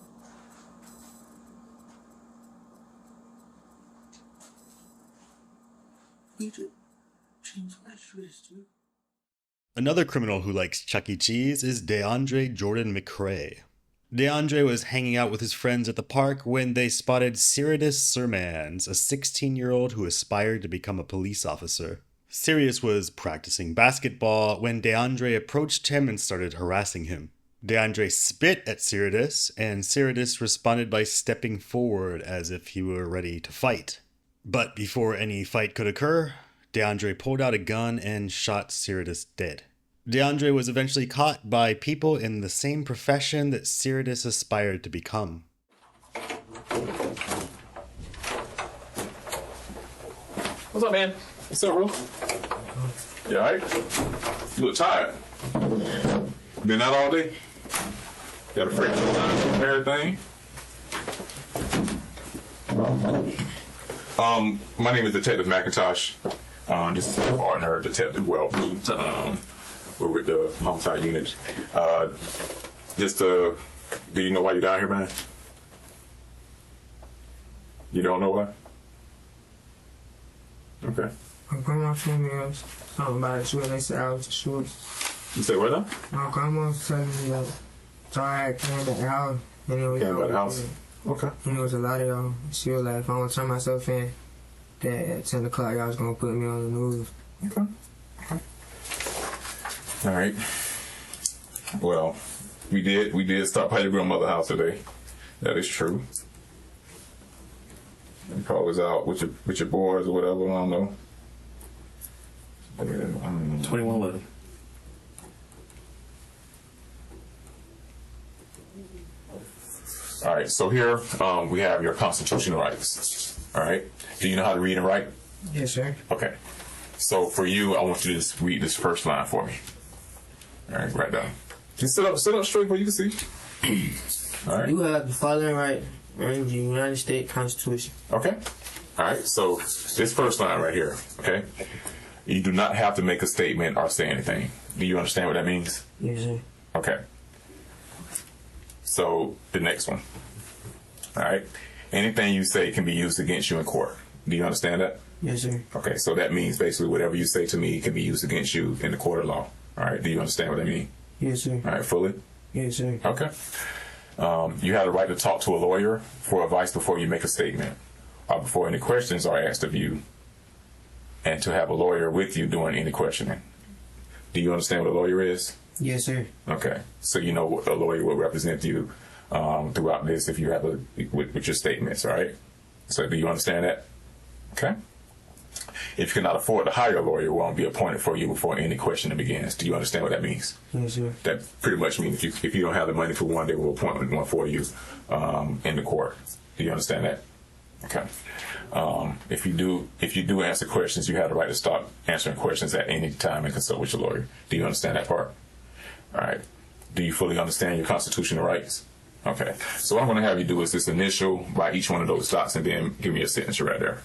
We did. James, what did you guys do? Another criminal who likes Chuck E. Cheese is DeAndre Jordan McCray. DeAndre was hanging out with his friends at the park when they spotted Sirius Sermans, a 16-year-old who aspired to become a police officer. Sirius was practicing basketball when DeAndre approached him and started harassing him. DeAndre spit at Sirius, and Sirius responded by stepping forward as if he were ready to fight. But before any fight could occur, DeAndre pulled out a gun and shot Sirius dead. DeAndre was eventually caught by people in the same profession that Sirius aspired to become. What's up, man? What's up, bro? You alright? You look tired. Been out all day? Got a fresh line and everything? My name is Detective McIntosh. This is my partner, Detective Wells. We're with the homicide unit. Do you know why you're down here, man? You don't know why? Okay. My grandma told me something about a shooting. They said I was a shooter. You say what now? My grandma was telling me that. So I had came to the house. And it was Came by the house? Okay. And it was a lot of y'all. She was like, if I want to turn myself in, that at 10 o'clock y'all was going to put me on the news. Okay. All right. Well, we did stop by your grandmother's house today. That is true. You probably was out with your boys or whatever. I don't know. 2111. All right. So here we have your constitutional rights. All right. Do you know how to read and write? Yes, sir. Okay. So for you, I want you to just read this first line for me. All right, right down. Just sit up straight where you can see. All right. You have the following right in the United States Constitution. Okay. All right. So this first line right here. Okay. You do not have to make a statement or say anything. Do you understand what that means? Yes, sir. Okay. So the next one. All right. Anything you say can be used against you in court. Do you understand that? Yes, sir. Okay. So that means basically whatever you say to me can be used against you in the court of law. All right. Do you understand what that means? Yes, sir. All right. Fully? Yes, sir. Okay. You have the right to talk to a lawyer for advice before you make a statement or before any questions are asked of you, and to have a lawyer with you during any questioning. Do you understand what a lawyer is? Yes, sir. Okay. So you know what a lawyer will represent you throughout this if you have with your statements, all right? So do you understand that? Okay. If you cannot afford to hire a lawyer, won't be appointed for you before any questioning begins. Do you understand what that means? Yes, sir. That pretty much means if you don't have the money for one, they will appoint one for you in the court. Do you understand that? Okay. If you do answer questions, you have the right to stop answering questions at any time and consult with your lawyer. Do you understand that part? All right. Do you fully understand your constitutional rights? Okay. So what I'm going to have you do is this initial by each one of those dots and then give me a signature right there.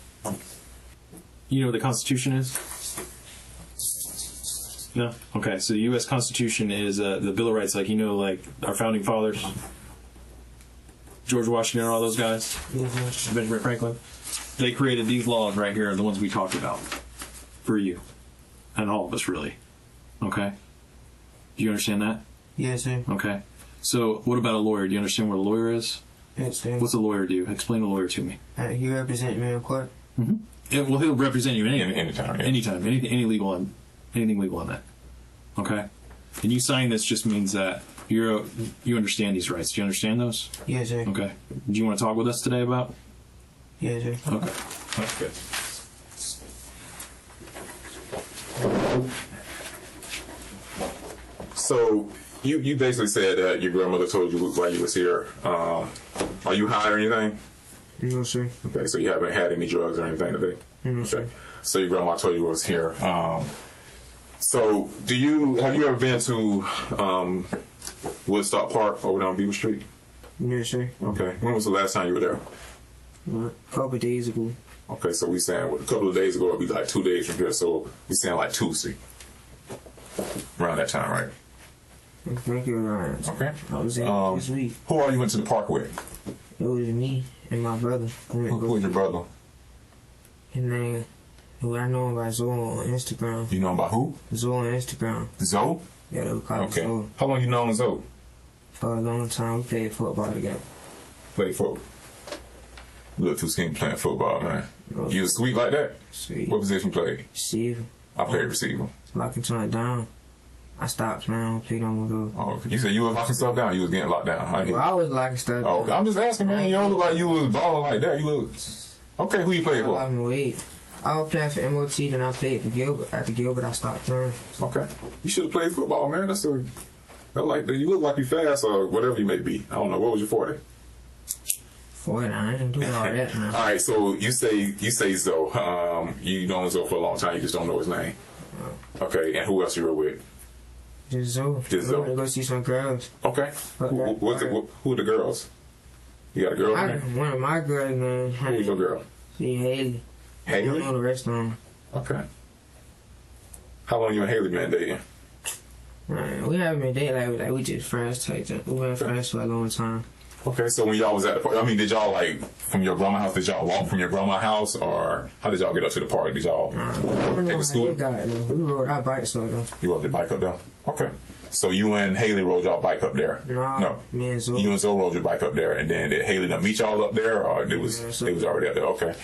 You know what the Constitution is? No? Okay, so the U.S. Constitution is the Bill of Rights, like, you know, like our founding fathers, George Washington, all those guys, Benjamin Franklin. They created these laws right here, the ones we talked about, for you, and all of us, really. Okay? Do you understand that? Yes, sir. Okay. So what about a lawyer? Do you understand what a lawyer is? Yes, sir. What's a lawyer do? Explain a lawyer to me. He represent me in court. Mm-hmm. Yeah, well, he'll represent you anytime. Yeah. Anytime. Anything legal on that. Okay? And you sign this just means that you understand these rights. Do you understand those? Yes, sir. Okay. Do you want to talk with us today about? Yes, sir. Okay. That's good. So you basically said that your grandmother told you while you was here. Are you high or anything? No, sir. Okay, so you haven't had any drugs or anything today? No, sir. Okay. So your grandma told you I was here. So have you ever been to Woodstock Park over down Beaver Street? Yes, sir. Okay. When was the last time you were there? A couple days ago. Okay, so we saying a couple of days ago, it'll be like 2 days from here. So we saying like Tuesday. Around that time, right? I think you're right. Okay. I was there this week. Who are you went to the park with? It was me and my brother. Who is your brother? His name, who I know him by Zoe on Instagram. You know him by who? Zoe on Instagram. Zoe? Yeah, they would call him Okay. Zoe. How long you known Zoe? For a long time. We played football together. Played football. You look too skinny playing football, man. You was sweet like that? Sweet. What position you played? Receiver. I played receiver. Locking something down. I stopped playing, played on the go. Oh, okay. You said you was locking stuff down. You was getting locked down. Well, I was locking stuff down. I'm just asking, man. You don't look like you was balling like that. You look... Okay, who you played for? I was playing for MOT, then I played for Gilbert. After Gilbert, I stopped playing. Okay. You should have played football, man. You look like you fast or whatever you may be. I don't know. What was your 40? 40, I didn't do all that, man. All right, so you say Zoe. You known Zoe for a long time. You just don't know his name. Okay, and who else you were with? Just Zoe. Just Zoe. We're gonna go see some girls. Okay. Who are the girls? You got a girl? One of my girls, man. Who's your girl? See, Haley. Haley? I don't know the rest of them. Okay. How long you and Haley been dating? Man, we haven't been dating like we just friends type thing. We've been friends for a long time. Okay, so when y'all was at the party, I mean, did y'all from your grandma's house, did y'all walk from your grandma's house, or how did y'all get up to the party? Did y'all take the school? We rode our bikes up there. You rode the bike up there? Okay. So you and Haley rode y'all bike up there? No. Me and Zoe. You and Zoe rode your bike up there, and then did Haley meet y'all up there, or they was already up there? Okay.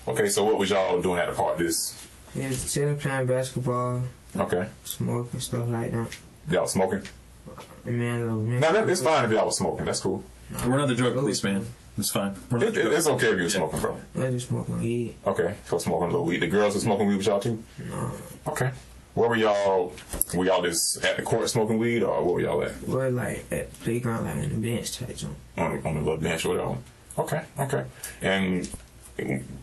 Okay, so what was y'all doing at the party? Yeah, chilling, playing basketball. Okay. Smoking, stuff like that. Y'all smoking? Man. No, it's fine if y'all was smoking. That's cool. We're not the drug police, man. It's fine. It's okay if you're smoking, bro. I just smoking weed. Okay, so smoking a little weed. The girls were smoking weed with y'all too? No. Okay. Where were y'all? Were y'all just at the court smoking weed, or where were y'all at? We're like at the playground, like on the bench type zone. On the little bench or whatever. Okay. And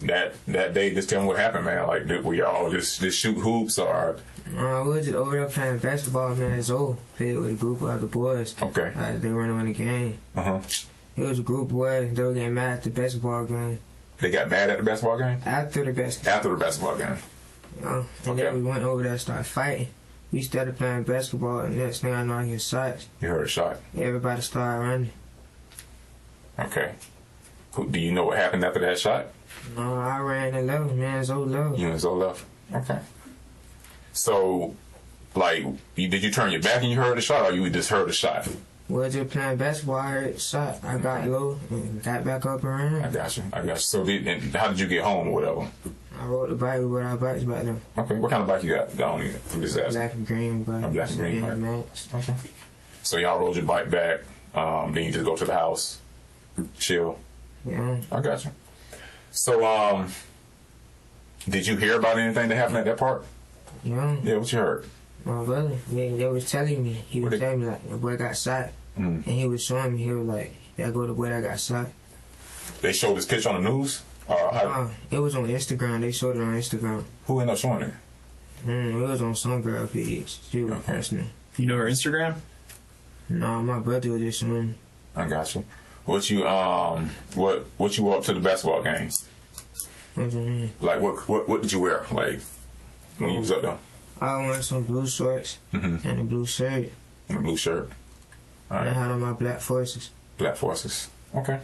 that day, just tell me what happened, man. Like, were y'all just shoot hoops, or? We were just over there playing basketball, man. Zoe played with a group of other boys. Okay. They were in the game. It was a group of boys. They were getting mad at the basketball game. They got mad at the basketball game? After the basketball game. And then we went over there and started fighting. We started playing basketball, and next thing I know, I hear shots. You heard a shot? Everybody started running. Okay. Do you know what happened after that shot? No, I ran and left. Me and Zoe left. You and Zoe left? Okay. So, like, did you turn your back and you heard the shot, or you just heard the shot? Well, just playing basketball, I heard the shot. I got low and got back up and ran. I got you. So, how did you get home or whatever? I rode the bike with our bikes back there. Okay. What kind of bike you got? I'm just asking. Black and green bike. A black and green bike. Max. Okay. So, y'all rode your bike back. Then you just go to the house, chill. Yeah. I got you. So, did you hear about anything that happened at that park? Yeah. Yeah, what you heard? My brother, they was telling me. He was telling me like the boy got shot, and he was showing me. He was like, "There go the boy that got shot." They showed this picture on the news. It was on Instagram. They showed it on Instagram. Who ended up showing it? It was on some girl page. She was posting. You know her Instagram? No, my brother was just showing. I got you. What you what you wore up to the basketball games? Like what did you wear? Like when you was up there? I wore some blue shorts and a blue shirt. And a blue shirt. All right. And I had on my black forces. Black forces. Okay.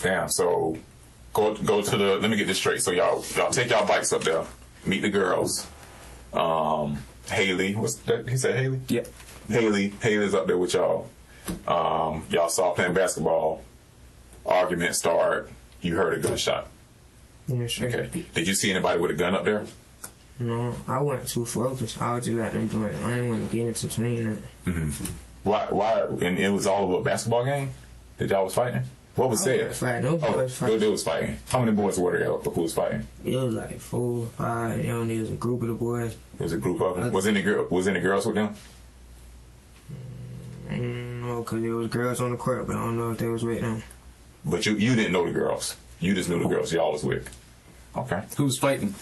Damn. So go to the. Let me get this straight. So y'all take y'all bikes up there. Meet the girls. Haley. What's that? He said Haley. Yep. Haley's up there with y'all. Y'all saw playing basketball. Argument start. You heard a gunshot. Yeah, sure. Okay. Did you see anybody with a gun up there? No, I wasn't too focused. I was just let them do it. I didn't want to get into between that. Why? And it was all over a basketball game that y'all was fighting. What was said? No boys fighting. They was fighting. How many boys were there? Who was fighting? It was like 4, 5. It was a group of the boys. It was a group of them. Was any girls with them? No, because there was girls on the court, but I don't know if they was with them. But you didn't know the girls. You just knew the girls y'all was with. Okay. Who was fighting?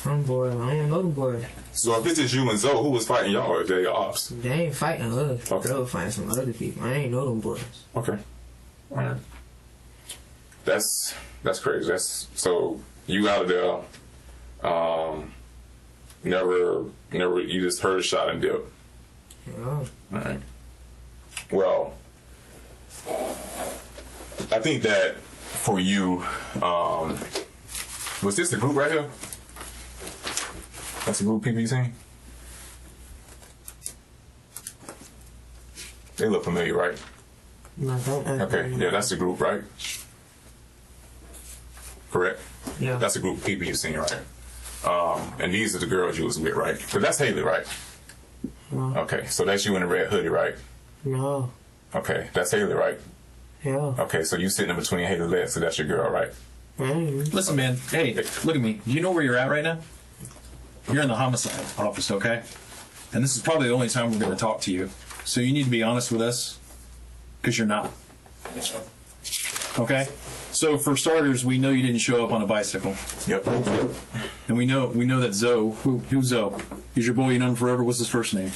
Some boy. I don't know the boy. So if it's just you and Zoe, who was fighting y'all? Or they your ops? They ain't fighting us. Okay. They were fighting some other people. I ain't know them boys. Okay. All right. That's crazy. So you out of there. Never. You just heard a shot and dip. Yeah. All right. Well, I think that for you, was this the group right here? That's the group people you seen? They look familiar, right? No, Okay, yeah, that's the group, right? Correct? Yeah. That's the group of people you've seen, right? And these are the girls you was with, right? Because that's Haley, right? No. Okay, so that's you in a red hoodie, right? No. Okay, that's Haley, right? Yeah. Okay, so you sitting in between Haley's legs, so that's your girl, right? Listen, man. Hey, look at me. Do you know where you're at right now? You're in the homicide office, okay? And this is probably the only time we're going to talk to you. So you need to be honest with us, because you're not. Okay? So for starters, we know you didn't show up on a bicycle. Yep. And we know that Zoe. Who's Zoe? He's your boy. You know him forever. What's his first name?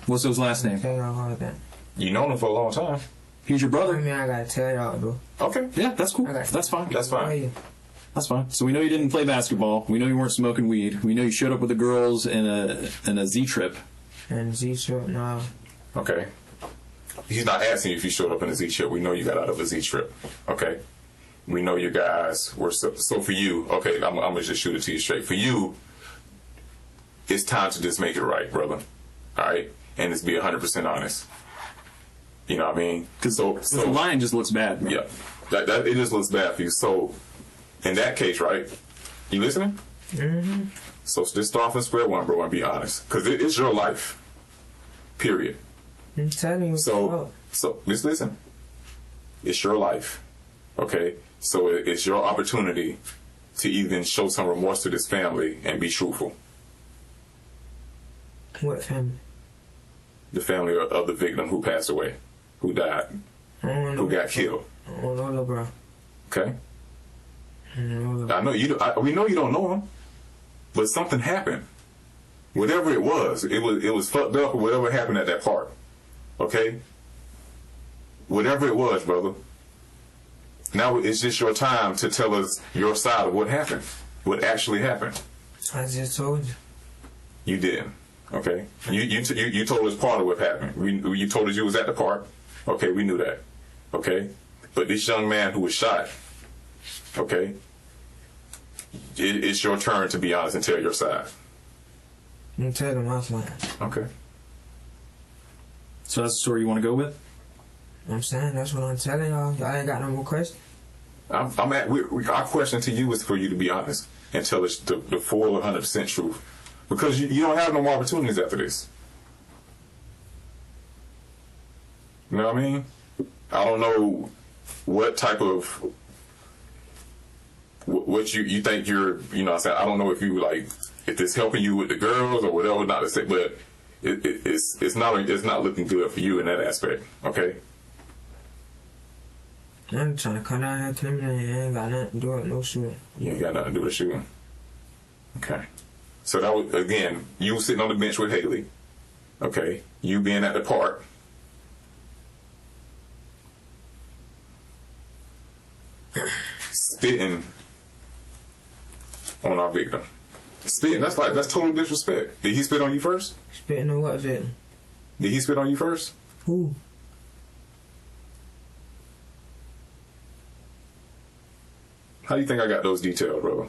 What's Zoe's last name? You known him for a long time. He's your brother. I mean, I gotta tell y'all, bro. Okay. Yeah, that's cool. That's fine. That's fine. That's fine. So we know you didn't play basketball. We know you weren't smoking weed. We know you showed up with the girls in a Z trip. And Z trip, no. Okay. He's not asking you if you showed up in a Z trip. We know you got out of a Z trip. Okay. We know you guys were so for you. Okay, I'm gonna just shoot it to you straight. For you, it's time to just make it right, brother. All right, and just be 100% honest. You know what I mean? Because the line just looks bad. Bro. Yeah, that it just looks bad for you. So, in that case, right? You listening? Mm-hmm. So just start from square one, bro, and be honest, because it's your life. Period. I'm telling you. So just listen. It's your life, okay? So it's your opportunity to even show some remorse to this family and be truthful. What family? The family of the victim who passed away, who died, who got killed. I don't know, bro. Okay. I know you. We know you don't know him, but something happened. Whatever it was fucked up, or whatever happened at that park. Okay. Whatever it was, brother. Now it's just your time to tell us your side of what happened, what actually happened. I just told you. You didn't. Okay. You told us part of what happened. You told us you was at the park. Okay, we knew that. Okay. But this young man who was shot. Okay. It's your turn to be honest and tell your side. I'm telling my side. Okay. So that's the story you want to go with? I'm saying that's what I'm telling y'all. Y'all ain't got no more questions. Our question to you is for you to be honest and tell us the full 100% truth, because you don't have no more opportunities after this. You know what I mean? I don't know what type of what you think you're, you know what I'm saying, I don't know if you like, if it's helping you with the girls or whatever, not to say, but it's not looking good for you in that aspect. Okay. I'm trying to cut out here, Timmy. I ain't got nothing to do with no shooting. You ain't got nothing to do with shooting. Okay. So that was, again, you sitting on the bench with Haley. Okay. You being at the park. Spitting on our victim. Spitting, that's total disrespect. Did he spit on you first? Spitting on what victim? Did he spit on you first? Who? How do you think I got those details, brother?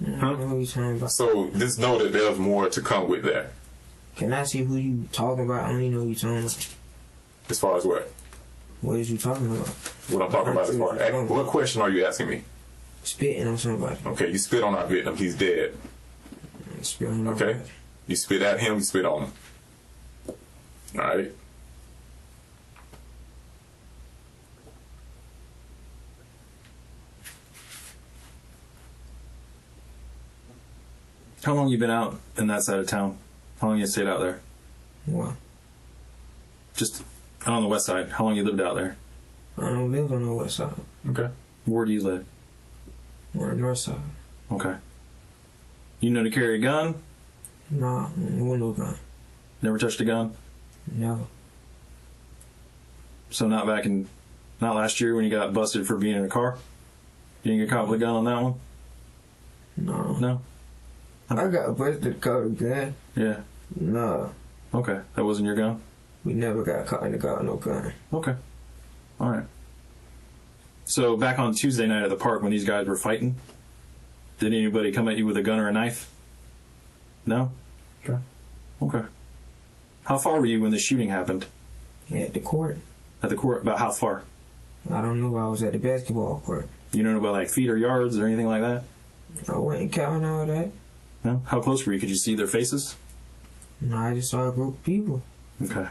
I don't know what you're talking about. So just know that there's more to come with that. Can I see who you talking about? I don't even know who you talking about. As far as what? What is you talking about? What I'm talking about as far as what question are you asking me? Spitting on somebody. Okay, you spit on our victim. He's dead. Spit on okay? You spit at him, you spit on him. Alright? How long you been out in that side of town? How long you stayed out there? What? Just on the west side. How long you lived out there? I don't live on the west side. Okay. Where do you live? We're on the north side. Okay. You know to carry a gun? Nah, no gun. Never touched a gun? No. So not last year when you got busted for being in a car? You didn't get caught with a gun on that one? No. No? I got busted caught with a gun. Yeah. No. Okay. That wasn't your gun? We never got caught in the car with no gun. Okay. All right. So back on Tuesday night at the park when these guys were fighting, did anybody come at you with a gun or a knife? No? Okay. Okay. How far were you when the shooting happened? Yeah, at the court. At the court? About how far? I don't know. I was at the basketball court. You don't know about like feet or yards or anything like that? I wasn't counting all that. No? How close were you? Could you see their faces? No, I just saw a group of people. Okay.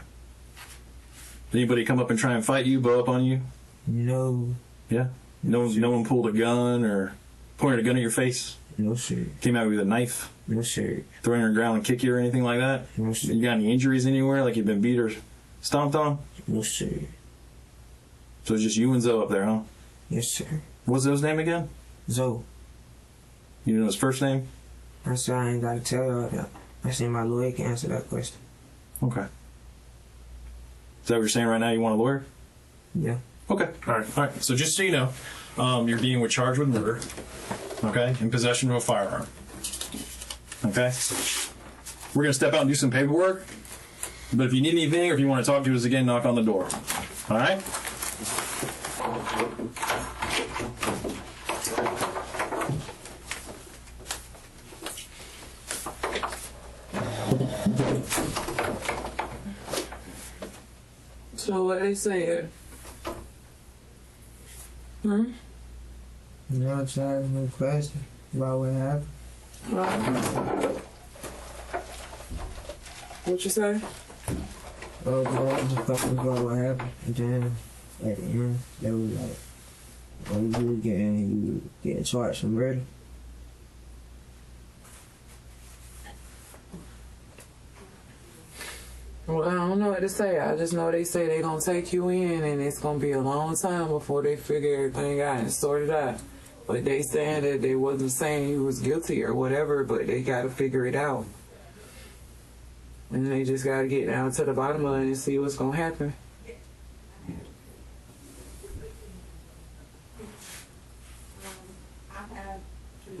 Did anybody come up and try and fight you, blow up on you? No. Yeah? No one pulled a gun or pointed a gun at your face? No, sir. Came at you with a knife? No, sir. Throw you on the ground and kick you or anything like that? No, sir. You got any injuries anywhere, like you've been beat or stomped on? No, sir. So it's just you and Zoe up there, huh? Yes, sir. What's Zoe's name again? Zoe. You know his first name? First, I ain't got to tell y'all that. I see my lawyer can answer that question. Okay. Is that what you're saying right now? You want a lawyer? Yeah. Okay. All right. So just so you know, you're being charged with murder. Okay. In possession of a firearm. Okay. We're gonna step out and do some paperwork. But if you need anything or if you want to talk to us again, knock on the door. All right. So what they said? You know, I'm asking me a question about what happened. What you say? Oh, bro, I just talking about what happened. And then, at the end, they were like, oh, you getting charged for murder. Well, I don't know what to say. I just know they say they gonna take you in, and it's gonna be a long time before they figure everything out and sort it out. But they saying that they wasn't saying he was guilty or whatever, but they gotta figure it out. And they just gotta get down to the bottom of it and see what's gonna happen.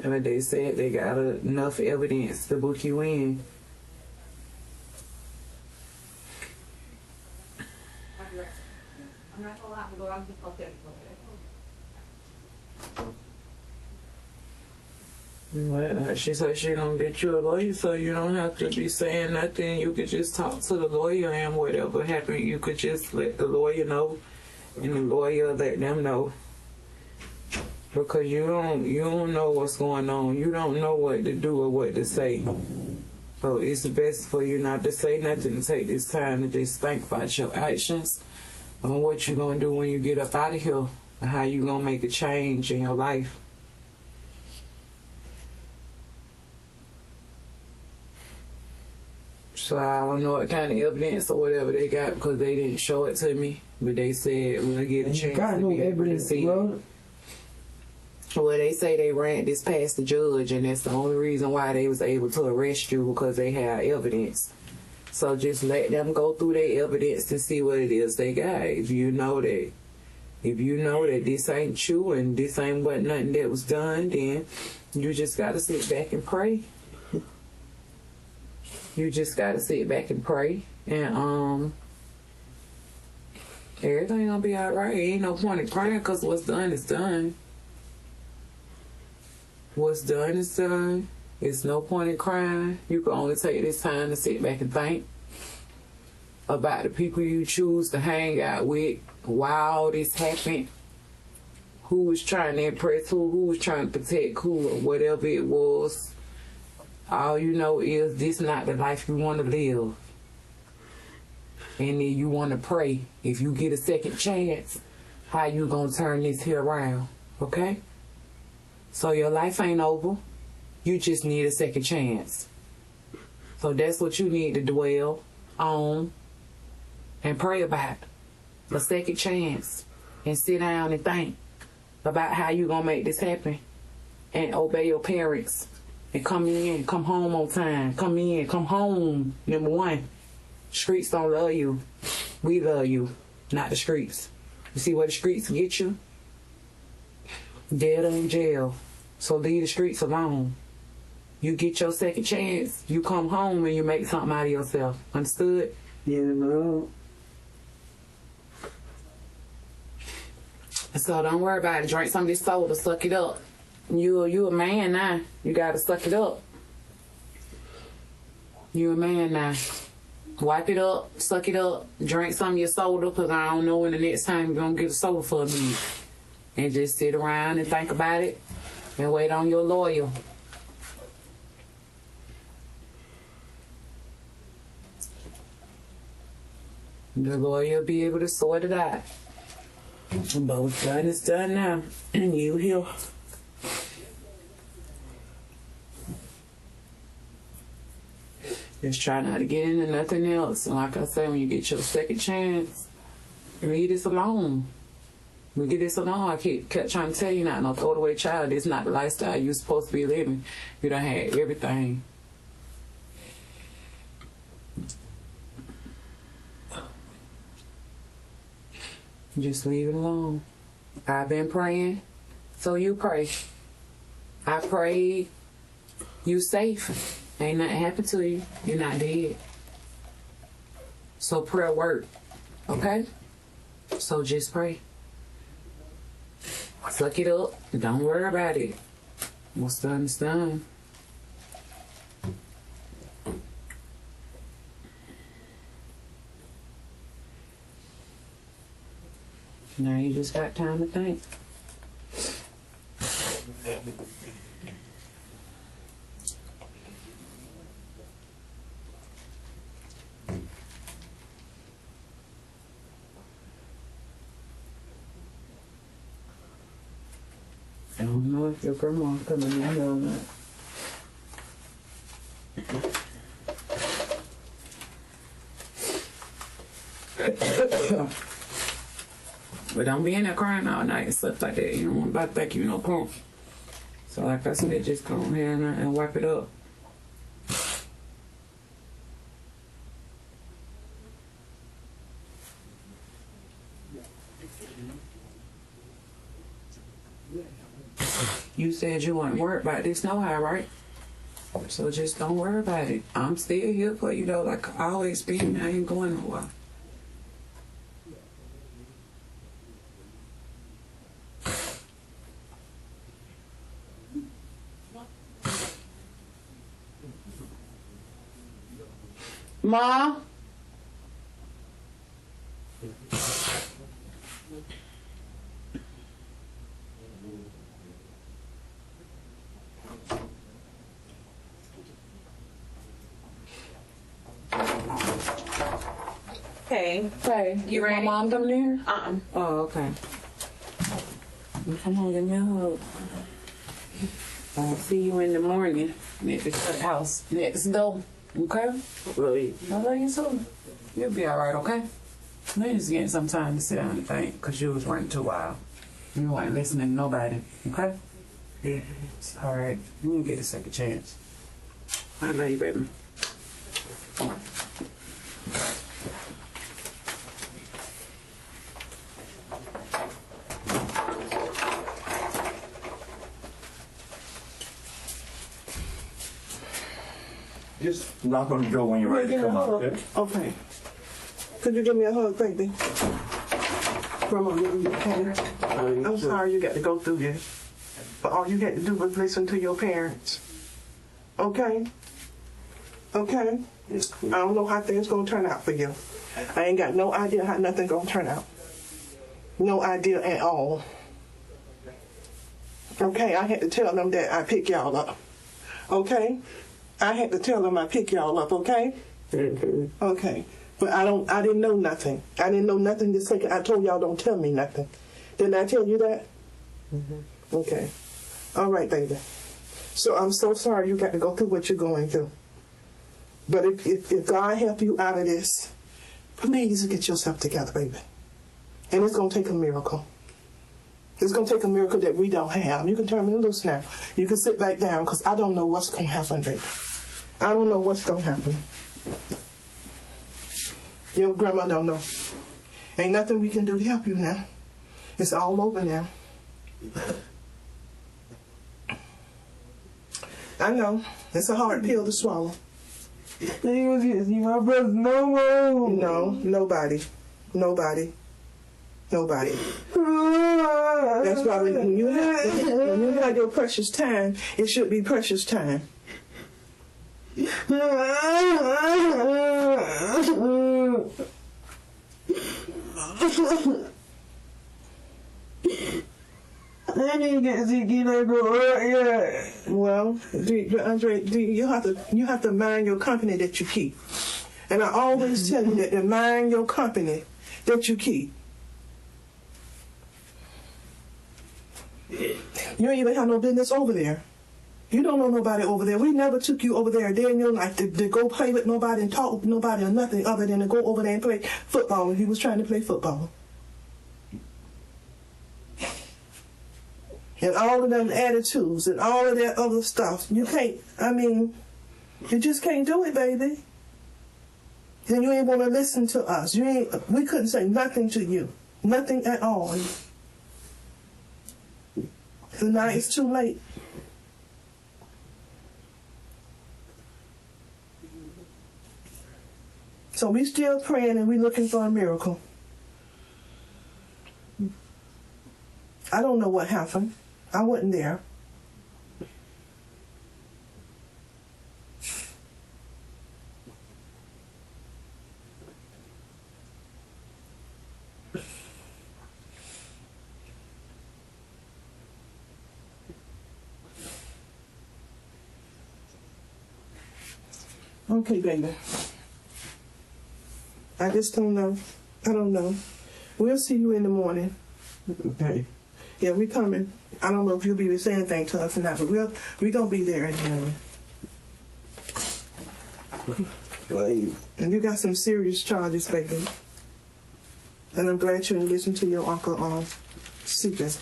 And they said they got enough evidence to book you in. She said she gonna get you a lawyer, so you don't have to be saying nothing. You could just talk to the lawyer, and whatever happened, you could just let the lawyer know, and the lawyer let them know. Because you don't know what's going on. You don't know what to do or what to say. So it's best for you not to say nothing and take this time to just think about your actions on what you're gonna do when you get up out of here, and how you gonna make a change in your life. So I don't know what kind of evidence or whatever they got because they didn't show it to me, but they said when I get a chance got to no be able to evidence, see. bro. Well, they say they ran this past the judge, and that's the only reason why they was able to arrest you because they had evidence. So just let them go through their evidence to see what it is they got. If you know that this ain't you and this ain't what nothing that was done, then you just gotta sit back and pray. You just gotta sit back and pray, and everything gonna be all right. Ain't no point in crying because what's done is done. What's done is done. It's no point in crying. You can only take this time to sit back and think about the people you choose to hang out with while all this happened. Who was trying to impress who was trying to protect who, or whatever it was. All you know is this not the life you want to live. And then you want to pray, if you get a second chance, how you gonna turn this here around, okay? So your life ain't over. You just need a second chance. So that's what you need to dwell on and pray about. A second chance. And sit down and think about how you gonna make this happen. And obey your parents. And come home on time. Come home. Number one, streets don't love you. We love you, not the streets. You see where the streets get you? Dead or in jail. So leave the streets alone. You get your second chance, you come home and you make something out of yourself. Understood? Yeah, no. So don't worry about it. Drink some of this soda, suck it up. You a man now. You gotta suck it up. You a man now. Wipe it up, suck it up, drink some of your soda, because I don't know when the next time you're gonna get a soda for me. And just sit around and think about it and wait on your lawyer. The lawyer will be able to sort it out. But what's done is done now. And you here. Just try not to get into nothing else. And like I say, when you get your second chance, leave this alone. We get this alone. I kept trying to tell you not no throw it away child. This is not the lifestyle you're supposed to be living. You done had everything. Just leave it alone. I've been praying, so you pray. I prayed, you safe. Ain't nothing happened to you. You're not dead. So prayer work, okay? So just pray. Suck it up. Don't worry about it. What's done is done. Now you just got time to think. I don't know if your grandma coming in here or not. But don't be in there crying all night and stuff like that. You don't want to think you no punk. So like I said, just come here and wipe it up. You said you weren't worried about this no how, right? So just don't worry about it. I'm still here for you though, like I always been. I ain't going nowhere. Ma? Hey. Hey, You my ready? mom coming in here? Oh, okay. Come on, give me a hug. I'll see you in the morning at the house next door. Okay? Really? I love you too. You'll be alright, okay? You just getting some time to sit down and think, because you was running too wild. You weren't listening to nobody, okay? Yeah. Alright. You get a second chance. I love you, baby. Just knock on the door when you're ready to come up. Okay? Okay. Could you give me a hug, baby? Grandma, you okay? I'm sorry you got to go through this. But all you had to do was listen to your parents. Okay? Okay? I don't know how things gonna turn out for you. I ain't got no idea how nothing gonna turn out. No idea at all. Okay, I had to tell them that I pick y'all up. Okay? I had to tell them I pick y'all up, okay? Okay. But I didn't know nothing. I didn't know nothing this second. I told y'all don't tell me nothing. Didn't I tell you that? Okay. All right, baby. So I'm so sorry you got to go through what you're going through. But if God help you out of this, please get yourself together, baby. And it's going to take a miracle. It's going to take a miracle that we don't have. You can turn me loose now. You can sit back down because I don't know what's going to happen, baby. I don't know what's going to happen. Your grandma don't know. Ain't nothing we can do to help you now. It's all over now. I know. It's a hard pill to swallow. You was see my brother no more. No, nobody. Nobody. Nobody. That's why when you have your precious time, it should be precious time. I didn't get to get that girl yet. Well, DeAndre, you have to mind your company that you keep. And I always tell you that to mind your company that you keep. You ain't even have no business over there. You don't know nobody over there. We never took you over there a day in your life to go play with nobody and talk with nobody or nothing other than to go over there and play football when he was trying to play football. And all of them attitudes and all of that other stuff. You can't, you just can't do it, baby. And you ain't want to listen to us. We couldn't say nothing to you. Nothing at all. So now it's too late. So we still praying and we looking for a miracle. I don't know what happened. I wasn't there. Okay, baby. I just don't know. I don't know. We'll see you in the morning. Okay. Yeah, we coming. I don't know if you'll be saying anything to us or not, but we gonna be there in the morning. And you got some serious charges, baby. And I'm glad you didn't listen to your uncle secret.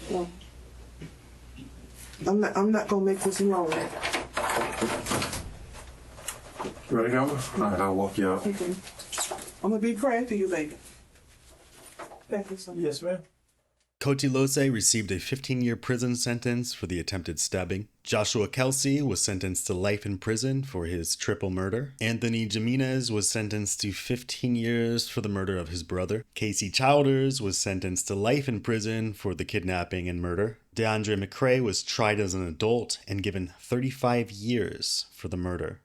No. I'm not gonna make this long. Ready, go? Alright, I'll walk you out. Okay. I'm gonna be praying for you, baby. Thank you so much. Yes, ma'am. Coty Lohse received a 15-year prison sentence for the attempted stabbing. Joshua Kelsey was sentenced to life in prison for his triple murder. Anthony Jimenez was sentenced to 15 years for the murder of his brother. Casey Childers was sentenced to life in prison for the kidnapping and murder. DeAndre McCray was tried as an adult and given 35 years for the murder.